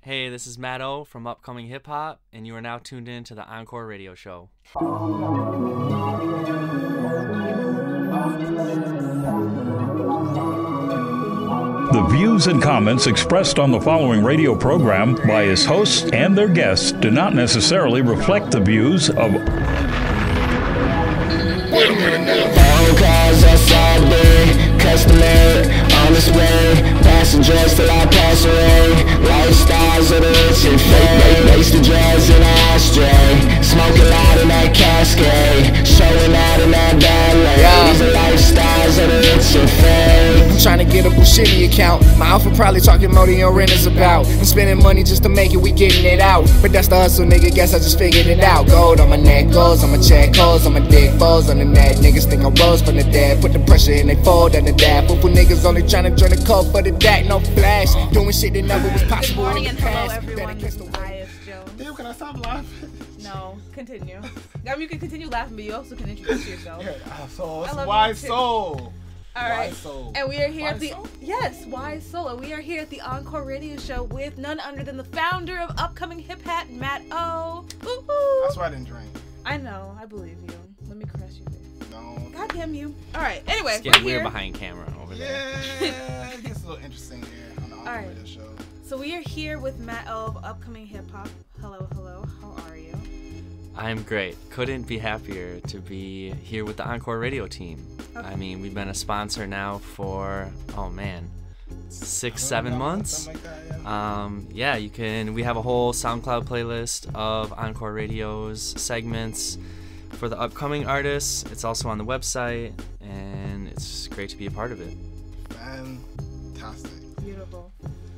Hey, this is Matt O from Upcoming Hip Hop, and you are now tuned in to the Encore radio show. The views and comments expressed on the following radio program by its hosts and their guests do not necessarily reflect the views of... Phone calls outside there, customer on its way, passengers till I pass away, lifestyles of the rich and fake, waste the drugs in an ashtray, smoking loud in that cascade, showing out in that ballet, these are lifestyles of the rich and fake. I'm trying to get a Bushini account, my alpha probably talking more than your rent is about, I'm spending money just to make it, we getting it out, but that's the hustle nigga, guess I just figured it out, gold on my neck, goals on my check, holes on my dick, balls on the net, niggas think I rose from the dead, put the pressure in they fold under that, fool niggas only trying to join the code for the DAC, no flash, doing shit that never was possible. Good morning and hello everyone, this is I.S. Jones. Damn, can I stop laughing? No, continue. I mean, you can continue laughing, but you also can introduce yourself. Why so? Alright, and we are here at the Soul? Yes, Why Soul, and we are here at the Encore radio show with none other than the founder of Upcoming Hip Hop, Matt O. Woo-hoo. That's why I didn't drink. I know, I believe you. Let me caress you there. No. God damn you. Alright, anyway, It's getting we're weird here. behind camera over there. Yeah, it gets a little interesting here on the Encore Alright. radio show. So we are here with Matt O of Upcoming Hip Hop. Hello, how are you? I'm great. Couldn't be happier to be here with the Encore radio team. Okay. I mean, we've been a sponsor now for, 6-7 months. Something like that, yeah. We have a whole SoundCloud playlist of Encore Radio's segments for the upcoming artists. It's also on the website, and it's great to be a part of it. Fantastic. Beautiful.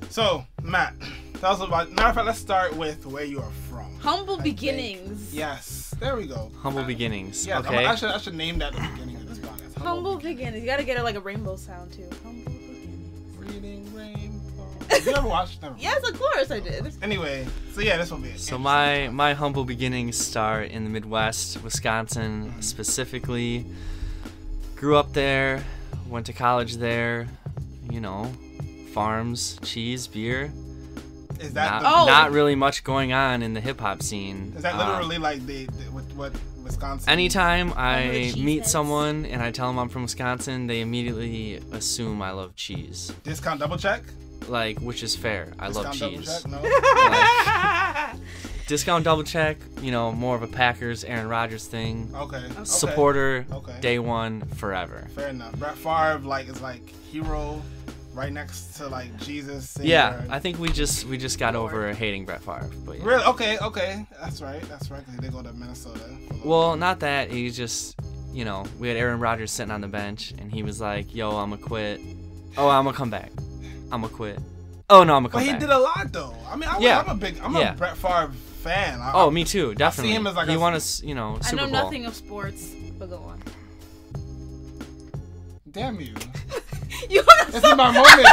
So, Matt, tell us about. Matter of fact, let's start with where you are from. Humble I beginnings. think. Yes, there we go. Humble beginnings. Yeah, Okay. I should name that at the beginning of this podcast. Humble beginnings. You gotta get it like a rainbow sound too. Humble beginnings. Reading Rainbow. Have you ever watched them? Yes, of course I did. Anyway, so yeah, this will be it. So my humble beginnings start in the Midwest, Wisconsin specifically. Grew up there, went to college there. You know, farms, cheese, beer. Is that Not really much going on in the hip hop scene. Is that literally like what Wisconsin? Anytime the I meet cheeseheads. someone and I tell them I'm from Wisconsin, they immediately assume I love cheese. Discount double check? Like, which is fair. I love Discount double cheese. check? No. Discount double check, more of a Packers, Aaron Rodgers thing. Okay. Supporter, Okay. day one, forever. Fair enough. Brett Favre is like hero right next to like Jesus. Savior. Yeah, I think we just got over hating Brett Favre. But yeah. Really? Okay. That's right. Because he did go to Minnesota. For a little Well, not that. He just, we had Aaron Rodgers sitting on the bench, and he was like, yo, I'm going to quit. Oh, I'm going to come back. I'm going to quit. Oh, no, I'm going to come But he back. did a lot though. I mean, I'm a Brett Favre fan. Me too, definitely. I see him as like he won a, I Super know Bowl. nothing of sports, but go on. Damn you. You This is my moment.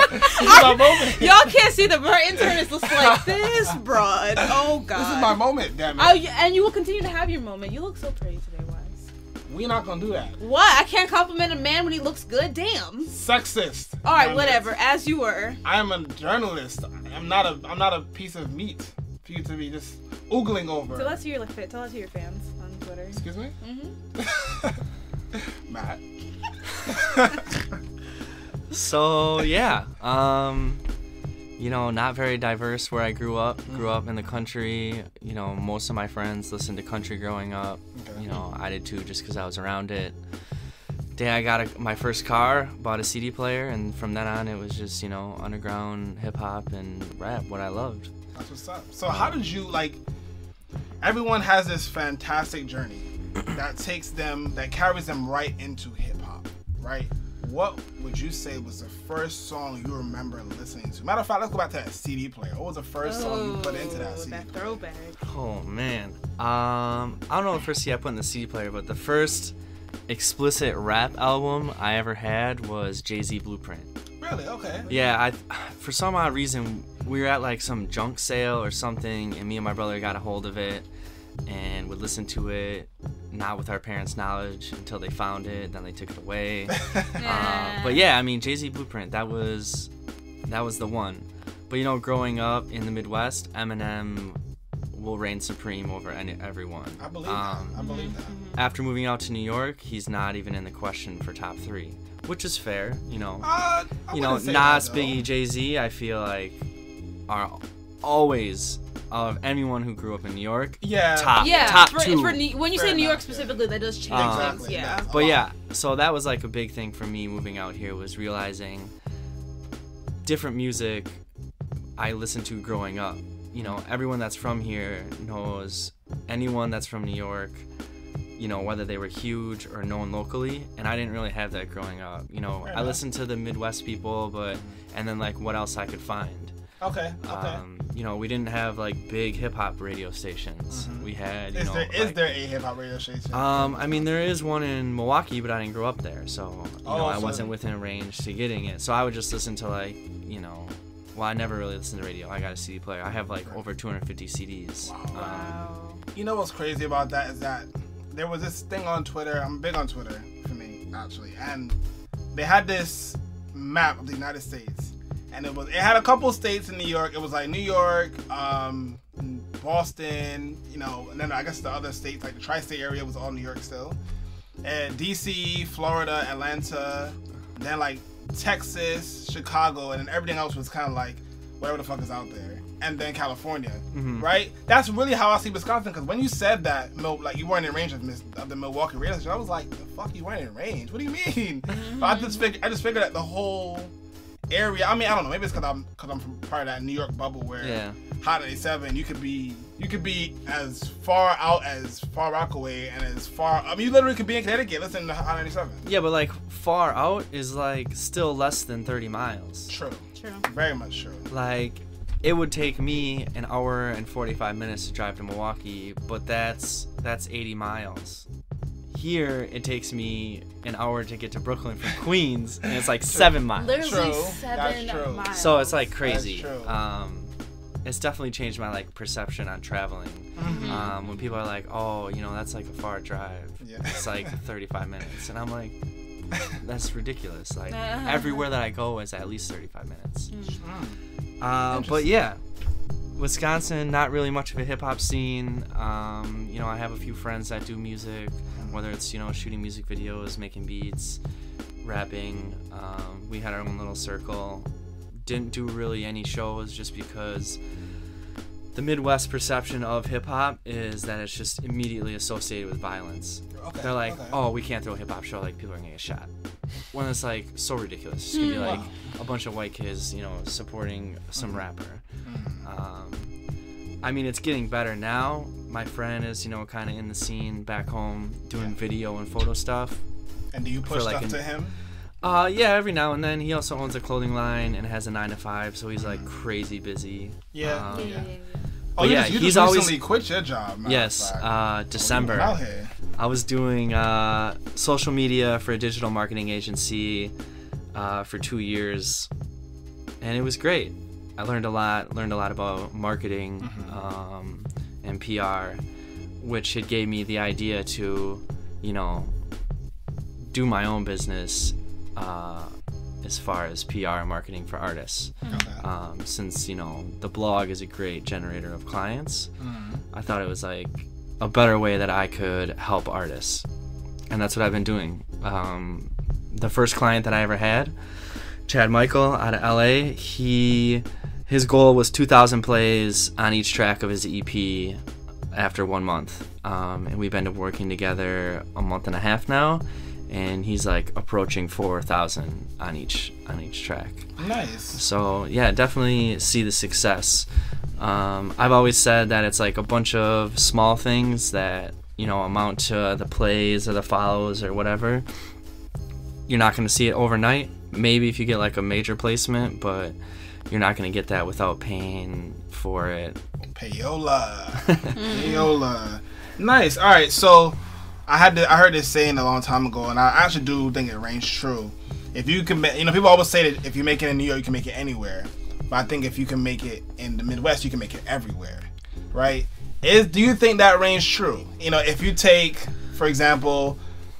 This is my moment. Y'all can't see the her intern is just like this, broad. Oh god. This is my moment, damn it. Oh, and you will continue to have your moment. You look so pretty today, Wise. We're not gonna do that. What? I can't compliment a man when he looks good. Damn. Sexist. All right, Damn it. whatever. As you were. I am a journalist. I'm not a piece of meat for you to be just oogling over. Tell us who your fans on Twitter. Excuse me? Mm-hmm. Matt. So, yeah. Not very diverse where I grew up. Grew up in the country. Most of my friends listened to country growing up. Okay. I did too just because I was around it. Day I got my first car, bought a CD player, and from then on it was just, underground hip-hop and rap, what I loved. That's what's up. So how did you, everyone has this fantastic journey that carries them right into hip-hop, right? What would you say was the first song you remember listening to? Matter of fact, let's go back to that CD player. What was the first song you put into that CD That player? throwback. Oh, man. I don't know the first CD I put in the CD player, but the first explicit rap album I ever had was Jay-Z Blueprint. Really? Okay. Yeah, for some odd reason, we were at some junk sale or something, and me and my brother got a hold of it and would listen to it, not with our parents' knowledge until they found it, then they took it away. But yeah, I mean, Jay-Z Blueprint, that was the one. But, you know, growing up in the Midwest, Eminem will reign supreme over everyone. I believe that. I believe that. After moving out to New York, he's not even in the question for top 3, which is fair, you know. You know, Nas, Biggie, Jay-Z, I feel like are always, of anyone who grew up in New York, top 2. When you say New York specifically, that does change things. Yeah. But yeah, so that was like a big thing for me moving out here, was realizing different music I listened to growing up. You know, everyone that's from here knows anyone that's from New York, you know, whether they were huge or known locally, and I didn't really have that growing up. You know, I listened to the Midwest people, and then like what else I could find. Okay. You know, we didn't have like big hip hop radio stations. We had, you know, is there a hip hop radio station? I mean, there is one in Milwaukee, but I didn't grow up there, so you know, I wasn't within range to getting it. So I would just listen to like, you know, well, I never really listened to radio. I got a CD player. I have like over 250 CDs. Wow. You know what's crazy about that is that there was this thing on Twitter. I'm big on Twitter for me, actually, and they had this map of the United States. And it had a couple states in New York. It was like New York, Boston, you know, and then I guess the other states, like the tri-state area, was all New York still. And DC, Florida, Atlanta, then like Texas, Chicago, and then everything else was kind of like whatever the fuck is out there. And then California, right? That's really how I see Wisconsin. Because when you said that, like you weren't in range of the Milwaukee radio station, I was like, the fuck, you weren't in range? What do you mean? But I just figured that the whole area. I mean, I don't know. Maybe it's because I'm from part of that New York bubble where Hot 97, you could be as far out as Far Rockaway and as far. I mean, you literally could be in Connecticut listening to Hot 97. Yeah, but like far out is like still less than 30 miles. True. Very much true. Like, it would take me an hour and 45 minutes to drive to Milwaukee, but that's 80 miles. Here, it takes me an hour to get to Brooklyn from Queens, and it's like 7 miles. Literally 7 miles. So it's like crazy. That's true. It's definitely changed my like perception on traveling. When people are like, "Oh, you know, that's like a far drive. It's like 35 minutes," and I'm like, "That's ridiculous. Like everywhere that I go is at least 35 minutes." But yeah. Wisconsin, not really much of a hip-hop scene. You know, I have a few friends that do music, whether it's, you know, shooting music videos, making beats, rapping. We had our own little circle. Didn't do really any shows just because the Midwest perception of hip-hop is that it's just immediately associated with violence. They're like, oh, we can't throw a hip-hop show, like, people are going to get shot. When it's, like, so ridiculous. It's going to be, like, a bunch of white kids, you know, supporting some rapper. I mean, it's getting better now. My friend is, you know, kind of in the scene back home doing video and photo stuff. And do you push stuff to him? Yeah, every now and then. He also owns a clothing line and has a 9-to-5, so he's like crazy busy. Yeah. You he's just always recently quit your job. Yes, December. I was doing social media for a digital marketing agency for 2 years, and it was great. I learned a lot about marketing and PR, which had gave me the idea to, you know, do my own business as far as PR and marketing for artists. Since, you know, the blog is a great generator of clients, I thought it was like a better way that I could help artists. And that's what I've been doing. The first client that I ever had, Chad Michael out of LA, his goal was 2,000 plays on each track of his EP after 1 month. And we've been working together a month and a half now, and he's like approaching 4,000 on each track. Nice. So yeah, definitely see the success. I've always said that it's like a bunch of small things that, you know, amount to the plays or the follows or whatever. You're not going to see it overnight. Maybe if you get like a major placement, but you're not going to get that without paying for it. Payola. Nice. All right. So I heard this saying a long time ago, and I actually do think it rings true. If you can, you know, people always say that if you make it in New York, you can make it anywhere. But I think if you can make it in the Midwest, you can make it everywhere, right? Do you think that rings true? You know, if you take, for example,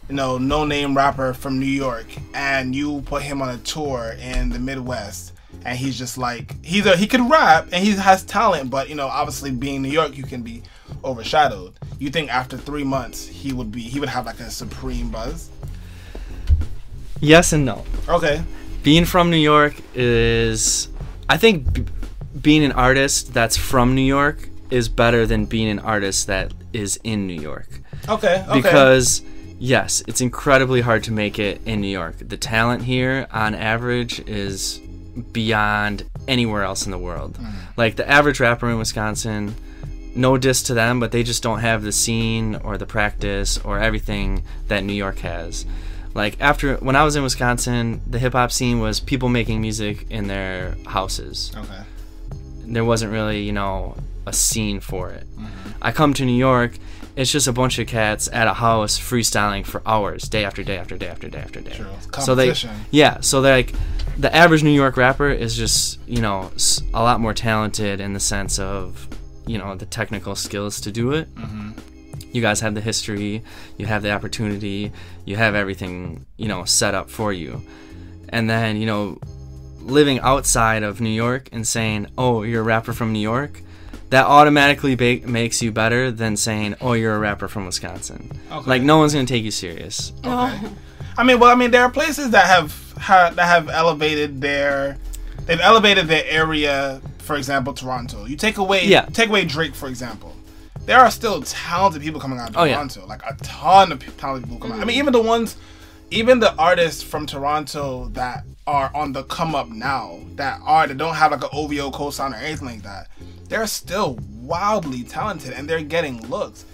you know, no-name rapper from New York, and you put him on a tour in the Midwest, and he's just like he could rap and he has talent, but obviously being New York, you can be overshadowed. You think after 3 months he would have like a supreme buzz? Yes and no. Okay. Being from New York I think being an artist that's from New York is better than being an artist that is in New York. Okay. Because yes, it's incredibly hard to make it in New York. The talent here on average is beyond anywhere else in the world. Like the average rapper in Wisconsin, no diss to them, but they just don't have the scene or the practice or everything that New York has. Like when I was in Wisconsin, the hip hop scene was people making music in their houses. Okay. There wasn't really, a scene for it. I come to New York, it's just a bunch of cats at a house freestyling for hours, day after day after day after day after day. True. Competition. So they're like, the average New York rapper is just, a lot more talented in the sense of, the technical skills to do it. You guys have the history, you have the opportunity, you have everything, set up for you. And then, living outside of New York and saying, oh, you're a rapper from New York, that automatically makes you better than saying, oh, you're a rapper from Wisconsin. Okay. Like, no one's going to take you serious. Okay. I mean, there are places that have elevated their area. For example, Toronto. You take away Drake, for example. There are still talented people coming out of Toronto. Like a ton of talented people coming out. I mean, even the artists from Toronto that are on the come up now, that don't have like an OVO cosign or anything like that, they're still wildly talented and they're getting looks.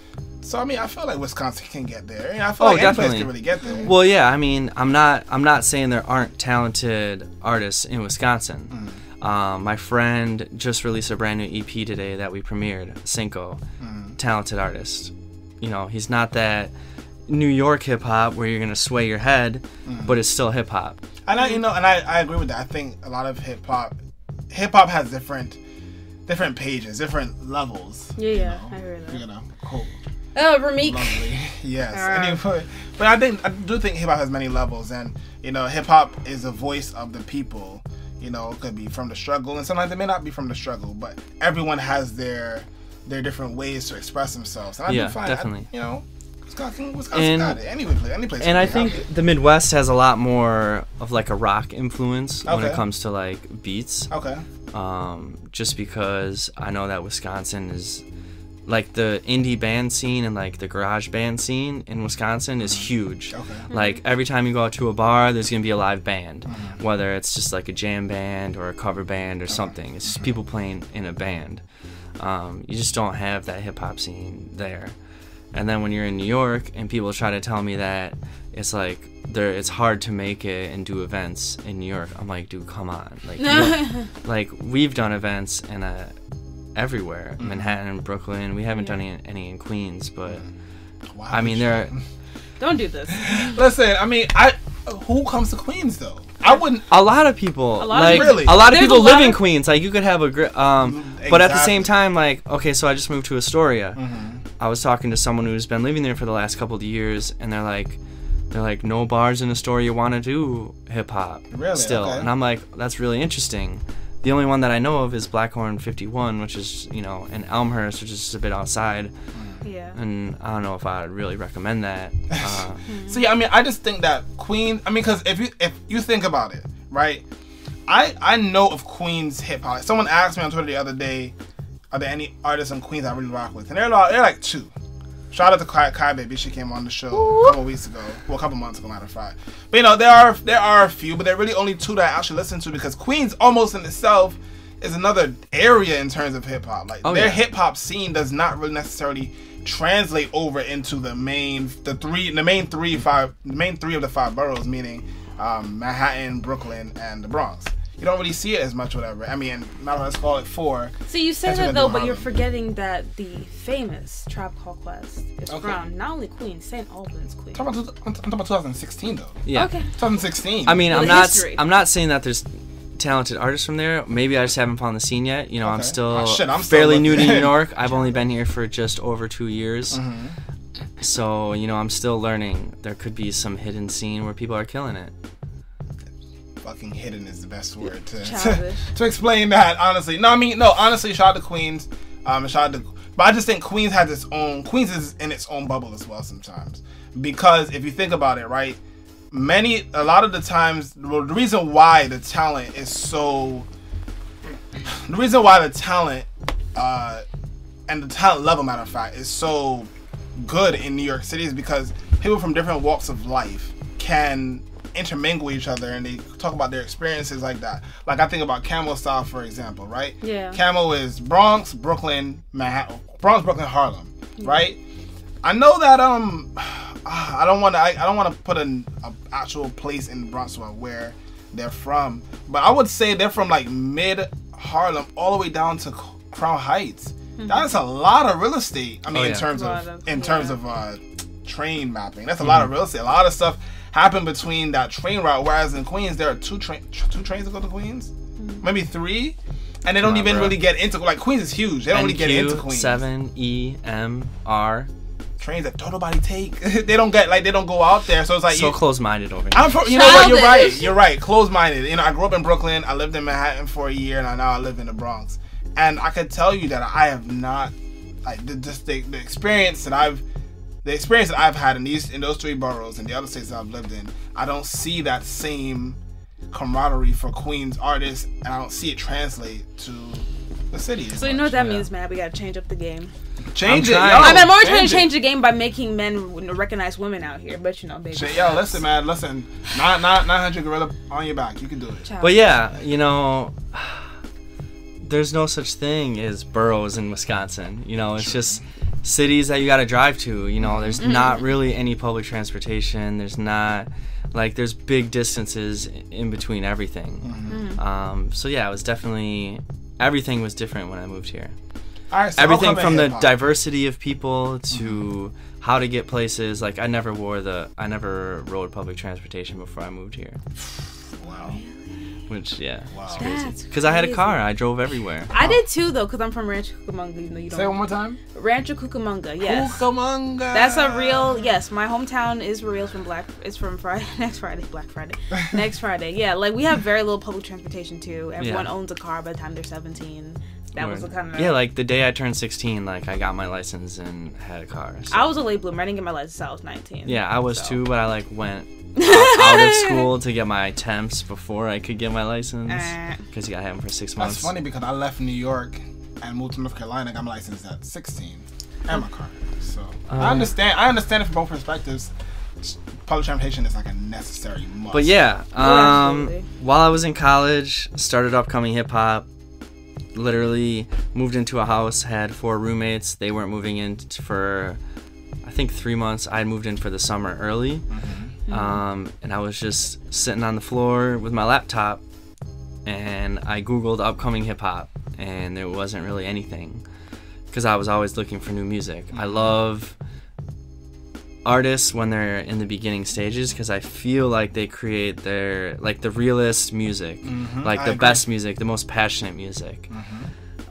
So I mean, I feel like Wisconsin can get there. I feel like any place can really get there. Well, yeah. I mean, I'm not saying there aren't talented artists in Wisconsin. My friend just released a brand new EP today that we premiered, Cinco. Talented artist. He's not that New York hip hop where you're gonna sway your head, but it's still hip hop. And I agree with that. I think a lot of hip hop has different pages, different levels. Yeah, I agree with that. Cool. Oh, Ramik. Lovely. Yes. Anyway, but I do think hip hop has many levels, and hip hop is a voice of the people. It could be from the struggle, and sometimes it may not be from the struggle, but everyone has their different ways to express themselves. And I do find definitely. Wisconsin got it. Any place. And I think the Midwest has a lot more of like a rock influence when it comes to like beats. Okay. Just because I know that Wisconsin is like the indie band scene and like the garage band scene in Wisconsin is huge. Okay. Like every time you go out to a bar, there's gonna be a live band, whether it's just like a jam band or a cover band or something. It's just people playing in a band. You just don't have that hip hop scene there. And then when you're in New York and people try to tell me that it's like it's hard to make it and do events in New York, I'm like, dude, come on. Like we've done events in everywhere, Manhattan and Brooklyn. We haven't done any in Queens, but I mean there. Don't do this. Listen, I mean, who comes to Queens though? I wouldn't. A lot of people. A lot of people live in Queens. Like you could have a but at the same time, like okay, so I just moved to Astoria. I was talking to someone who's been living there for the last couple of years, and they're like, no bars in Astoria want to do hip hop still, and I'm like, that's really interesting. The only one that I know of is Blackhorn 51, which is in Elmhurst, which is just a bit outside. Yeah. And I don't know if I would really recommend that. So yeah, I mean, I just think that Queens. I mean, because if you think about it, right? I know of Queens hip hop. Someone asked me on Twitter the other day, are there any artists in Queens I really rock with? And they're like two. Shout out to Kai Baby. She came on the show a couple weeks ago. Well, a couple months ago, matter of fact. But there are a few, but there are really only two that I actually listen to because Queens almost in itself is another area in terms of hip hop. Like their hip hop scene does not really necessarily translate over into the main three of the five boroughs, meaning Manhattan, Brooklyn, and the Bronx. You don't really see it as much, whatever. I mean, now let's call it four. So you say that though, but you're forgetting that the famous Tribe Called Quest is from not only Queens, St. Albans, Queens. I'm talking about 2016 though. Yeah. Okay. 2016. I mean, I'm not saying that there's talented artists from there. Maybe I just haven't found the scene yet. I'm still fairly new to New York. I've only been here for just over 2 years. So I'm still learning. There could be some hidden scene where people are killing it. fucking hidden is the best word Childish. to explain that, honestly. Honestly, shout out to Queens. Shout out to, but I just think Queens is in its own bubble as well sometimes. Because if you think about it, right, a lot of the times, the reason why the talent and the talent level, matter of fact, is so good in New York City is because people from different walks of life can intermingle each other and they talk about their experiences like that. Like I think about Camel Style, for example, right? Yeah. Camel is Bronx, Brooklyn, Harlem, right? I know that I don't want to put an actual place in Bronx where they're from, but I would say they're from like mid Harlem all the way down to Crown Heights. That's a lot of real estate. I mean, in terms of train mapping, that's a lot of real estate. A lot of stuff happened between that train route. Whereas in Queens, there are two trains to go to Queens, maybe 3, and they don't even really get into, like, Queens is huge. They don't really get into Queens. 7 E M R trains that don't nobody take. they don't go out there. So it's like so close-minded over here. You know what? You're right. Close-minded. You know, I grew up in Brooklyn. I lived in Manhattan for a year, and now I live in the Bronx. And I could tell you that I have not, like, the experience that I've had in those 3 boroughs and the other states that I've lived in, I don't see that same camaraderie for Queens artists, and I don't see it translate to the city. So you know what that means, man? We gotta change up the game. Change it. I'm more trying to change the game by making men recognize women out here, but baby. Listen, man, listen. 900 gorilla on your back. You can do it. Ciao. But yeah, there's no such thing as boroughs in Wisconsin. It's just cities that you got to drive to. There's not really any public transportation. There's not, like, there's big distances in between everything. So yeah, it was definitely, everything was different when I moved here. All right, so everything from the diversity of people to how to get places. Like, I never rode public transportation before I moved here. Wow. Which, yeah, wow. it's crazy. Because I had a car. I drove everywhere. I did too, though, because I'm from Rancho Cucamonga. Say it one more time. Rancho Cucamonga, yes. Cucamonga. That's a real, yes, my hometown is real it's from Friday, next Friday, Black Friday. Next Friday, yeah. Like, we have very little public transportation, too. Everyone owns a car by the time they're 17. That was the kind of... Yeah, like, the day I turned 16, like, I got my license and had a car. So. I was a late bloomer. I didn't get my license until I was 19. Yeah, I was too, but I, like, went out of school to get my temps before I could get my license, because you gotta have them for 6 months. That's funny because I left New York and moved to North Carolina. I got my license at 16 and my car. So I understand it from both perspectives. Public transportation is like a necessary must. But yeah, while I was in college, started upcoming hip hop. Literally moved into a house, had 4 roommates. They weren't moving in for, I think, 3 months. I had moved in for the summer early. And I was just sitting on the floor with my laptop, and I Googled upcoming hip hop, and there wasn't really anything, because I was always looking for new music. I love artists when they're in the beginning stages, because I feel like they create the realest music, like the best music, the most passionate music.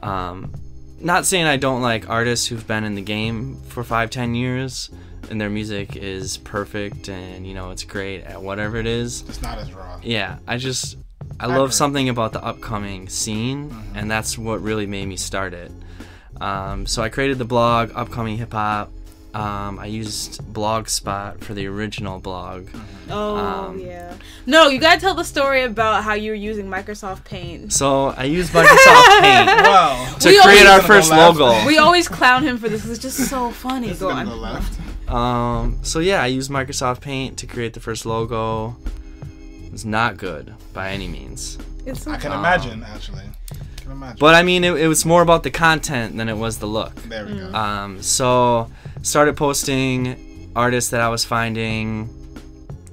Not saying I don't like artists who've been in the game for 5-10 years and their music is perfect and it's great at whatever it is. It's not as raw. Yeah, I love something about the upcoming scene, and that's what really made me start it. So I created the blog Upcoming Hip Hop. I used Blogspot for the original blog. Yeah. No, you gotta tell the story about how you were using Microsoft Paint. So I used Microsoft Paint to create our first logo. We always clown him for this because it's just so funny. Go on. So yeah, I used Microsoft Paint to create the first logo. It was not good by any means. I can imagine, actually. But I mean, it was more about the content than it was the look. There we go. So started posting artists that I was finding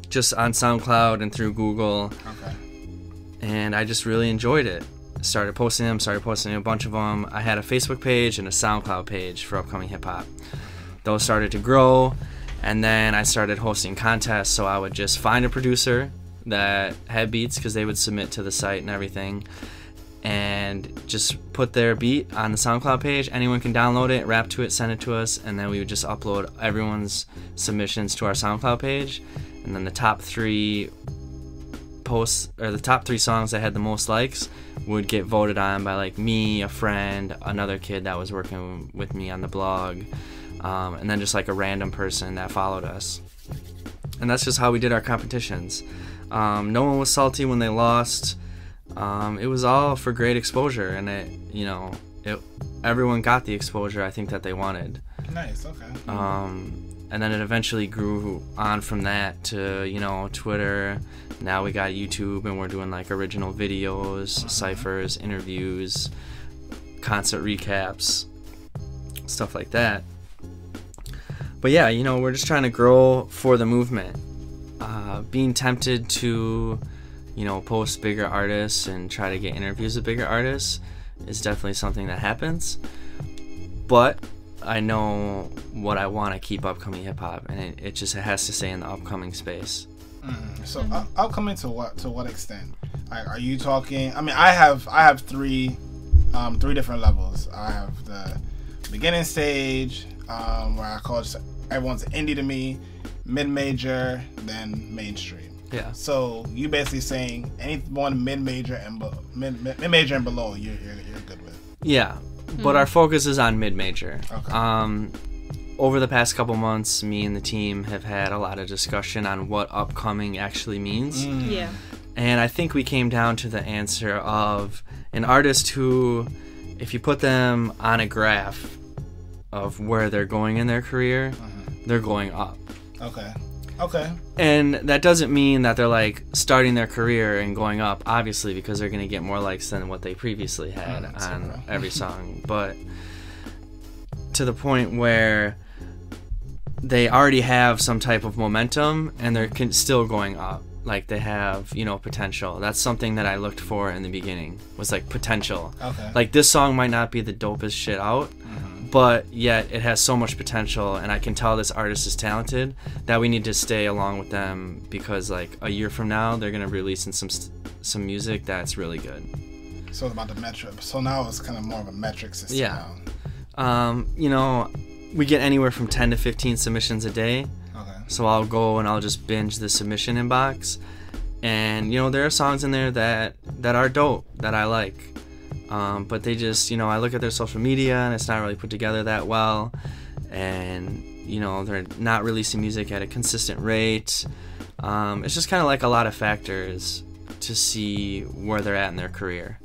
just on SoundCloud and through Google. Okay. And I just really enjoyed it. Started posting a bunch of them. I had a Facebook page and a SoundCloud page for Upcoming Hip Hop. Those started to grow, and then I started hosting contests. So I would just find a producer that had beats, because they would submit to the site and everything, and just put their beat on the SoundCloud page. Anyone can download it, rap to it, send it to us, and then we would just upload everyone's submissions to our SoundCloud page, and then the top 3 posts, or the top 3 songs that had the most likes would get voted on by like me, a friend, another kid that was working with me on the blog, and then just like a random person that followed us. And that's just how we did our competitions. No one was salty when they lost. It was all for great exposure, and everyone got the exposure I think that they wanted. Nice, okay. And then it eventually grew on from that to, Twitter. Now we got YouTube, and we're doing like original videos, ciphers, interviews, concert recaps, stuff like that. But yeah, we're just trying to grow for the movement. Being tempted to, post bigger artists and try to get interviews with bigger artists is definitely something that happens. But I know what I want to keep upcoming hip hop, and it has to stay in the upcoming space. So upcoming to what extent? Are you talking? I mean, I have three different levels. I have the beginning stage, where I call it, everyone's indie to me, mid-major, then mainstream. Yeah. So you basically saying anyone mid-major and mid-major and below, you're good with. Yeah. But our focus is on mid-major. Okay. Over the past couple months, me and the team have had a lot of discussion on what upcoming actually means. Yeah. And I think we came down to the answer of an artist who, if you put them on a graph of where they're going in their career, they're going up. Okay. And that doesn't mean that they're like starting their career and going up, obviously, because they're going to get more likes than what they previously had on every song. But to the point where they already have some type of momentum and they're still going up. Like they have, potential. That's something that I looked for in the beginning, was like potential. Okay. Like this song might not be the dopest shit out, but yet it has so much potential, and I can tell this artist is talented that we need to stay along with them, because like a year from now they're gonna release some music that's really good. So it's about the metric. So now it's kind of more of a metric system. Yeah. Now. We get anywhere from 10 to 15 submissions a day. Okay. So I'll go and I'll just binge the submission inbox, and there are songs in there that are dope that I like. But they just, I look at their social media and it's not really put together that well, and they're not releasing music at a consistent rate. It's just kind of like a lot of factors to see where they're at in their career,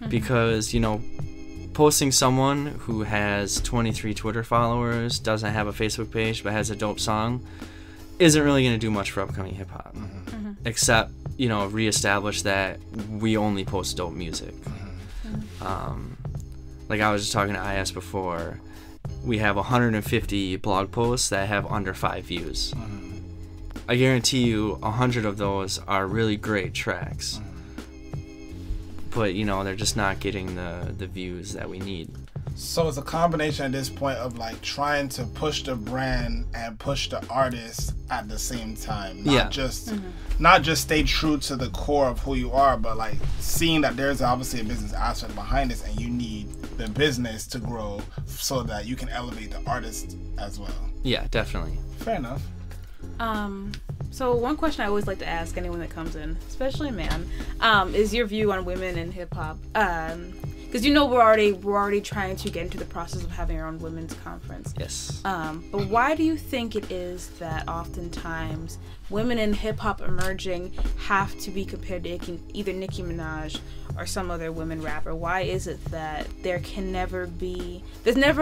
because posting someone who has 23 Twitter followers, doesn't have a Facebook page but has a dope song, isn't really going to do much for upcoming hip hop, except reestablish that we only post dope music. Like I was just talking to IS before, we have 150 blog posts that have under 5 views. I guarantee you 100 of those are really great tracks, but they're just not getting the views that we need. So it's a combination at this point of like trying to push the brand and push the artist at the same time. Not just stay true to the core of who you are, but like seeing that there's obviously a business aspect behind this, and you need the business to grow so that you can elevate the artist as well. Yeah, definitely. Fair enough. So one question I always like to ask anyone that comes in, especially a man, is your view on women in hip hop. Because we're already trying to get into the process of having our own women's conference. Yes. But why do you think it is that oftentimes women in hip hop emerging have to be compared to either Nicki Minaj or some other women rapper? Why is it that there's never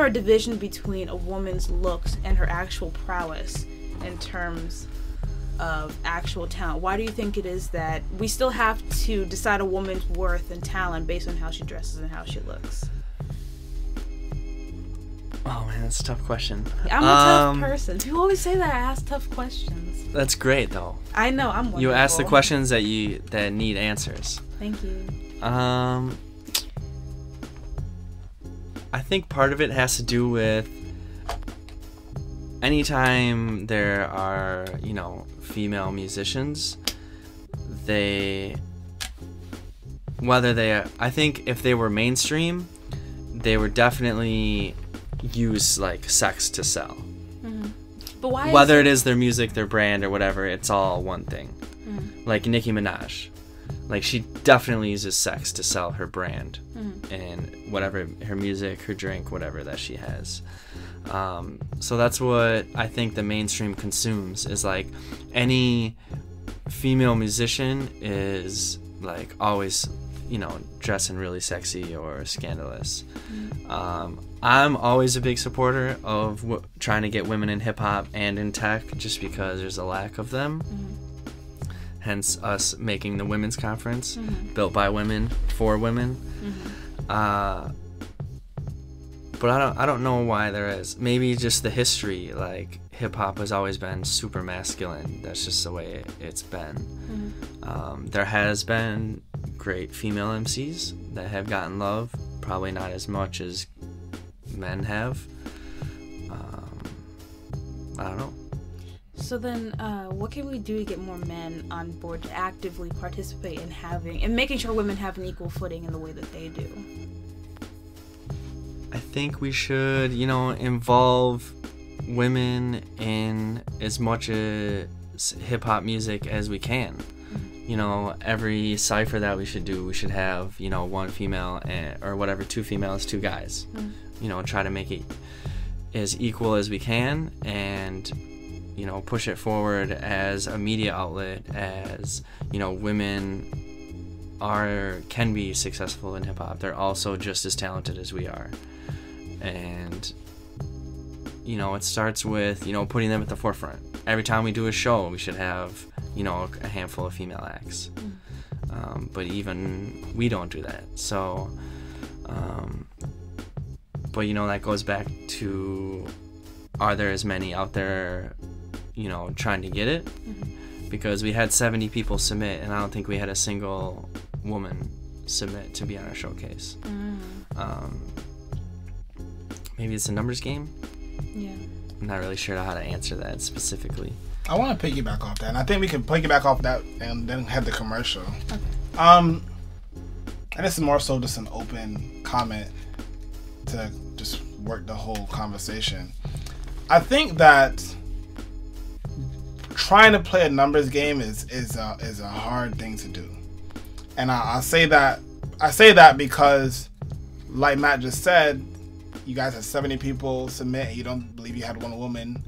a division between a woman's looks and her actual prowess in terms of actual talent? Why do you think it is that we still have to decide a woman's worth and talent based on how she dresses and how she looks? Oh man, that's a tough question. I'm a tough person. People always say that I ask tough questions. That's great though. I know, I'm wonderful. You ask the questions that need answers. Thank you. I think part of it has to do with anytime there are, female musicians, I think if they were mainstream, they would definitely use like sex to sell. But why? Whether it is their music, their brand, or whatever, it's all one thing. like Nicki Minaj. Like, she definitely uses sex to sell her brand and whatever, her music, her drink, whatever that she has. So that's what I think the mainstream consumes, is like any female musician is like always, you know, dressing really sexy or scandalous. I'm always a big supporter of trying to get women in hip-hop and in tech, just because there's a lack of them. Hence us making the women's conference, built by women for women. But I don't know why there is. Maybe just the history. Like, hip hop has always been super masculine. That's just the way it's been. There has been great female MCs that have gotten love, probably not as much as men have. I don't know. So then, what can we do to get more men on board to actively participate in and making sure women have an equal footing in the way that they do? I think we should, you know, involve women in as much hip-hop music as we can. You know, every cypher that we should do, we should have, you know, one female or whatever, 2 females, 2 guys. You know, try to make it as equal as we can, and, you know, push it forward as a media outlet, as, you know, women can be successful in hip-hop. They're also just as talented as we are. And, you know, it starts with, you know, putting them at the forefront. Every time we do a show, we should have, you know, a handful of female acts. But even we don't do that. So, but, you know, that goes back to, are there as many out there, you know, trying to get it? Because we had 70 people submit, and I don't think we had a single woman submit to be on our showcase. Maybe it's a numbers game? Yeah. I'm not really sure how to answer that specifically. I want to piggyback off that, and I think we can piggyback off that and then have the commercial. Okay. And this is more so just an open comment to just work the whole conversation. I think that trying to play a numbers game is a hard thing to do, and I say that because, like Matt just said, you guys had 70 people submit, and you don't believe you had one woman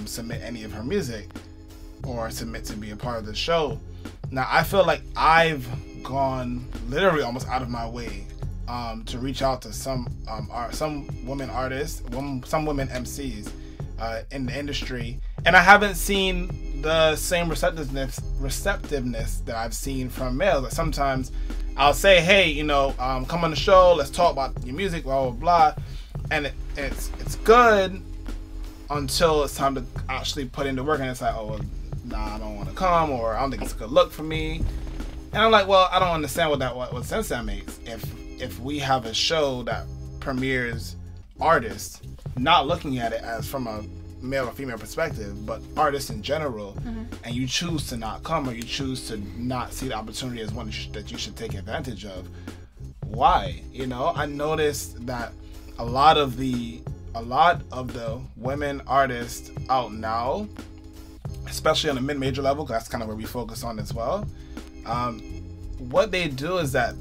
submit any of her music or submit to be a part of the show. Now, I feel like I've gone literally almost out of my way to reach out to some women artists, some women MCs in the industry, and I haven't seen the same receptiveness that I've seen from males. Like, sometimes I'll say, hey, you know, come on the show, let's talk about your music, blah, blah, blah. And it's good until it's time to actually put into work, and it's like, oh, well, nah, I don't want to come, or I don't think it's a good look for me. And I'm like, well, I don't understand what sense that makes. If we have a show that premieres artists, not looking at it as from a male or female perspective, but artists in general, and you choose to not come, or you choose to not see the opportunity as one that you should take advantage of, why? You know, I noticed that a lot of the women artists out now, especially on the mid-major level, because that's kind of where we focus on as well, what they do is that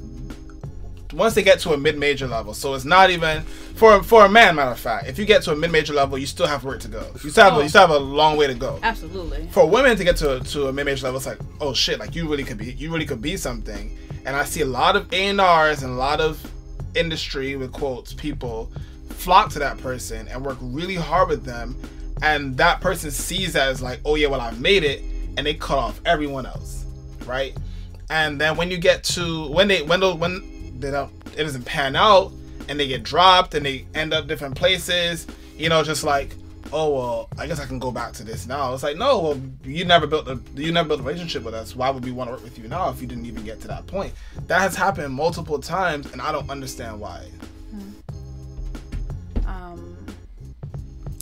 once they get to a mid-major level, so it's not even for a man, matter of fact, if you get to a mid-major level, you still have work to go. You still have a long way to go. Absolutely. For women to get to a mid-major level, it's like, oh shit, like you really could be something. And I see a lot of A&Rs and a lot of industry, with quotes, people flock to that person and work really hard with them, and that person sees that as like, oh yeah, well, I've made it, and they cut off everyone else, right? And then when you get to when it doesn't pan out, and they get dropped, and they end up different places, you know, just like, oh well, I guess I can go back to this now. It's like, no, well, you never built a relationship with us. Why would we want to work with you now if you didn't even get to that point? That has happened multiple times, and I don't understand why.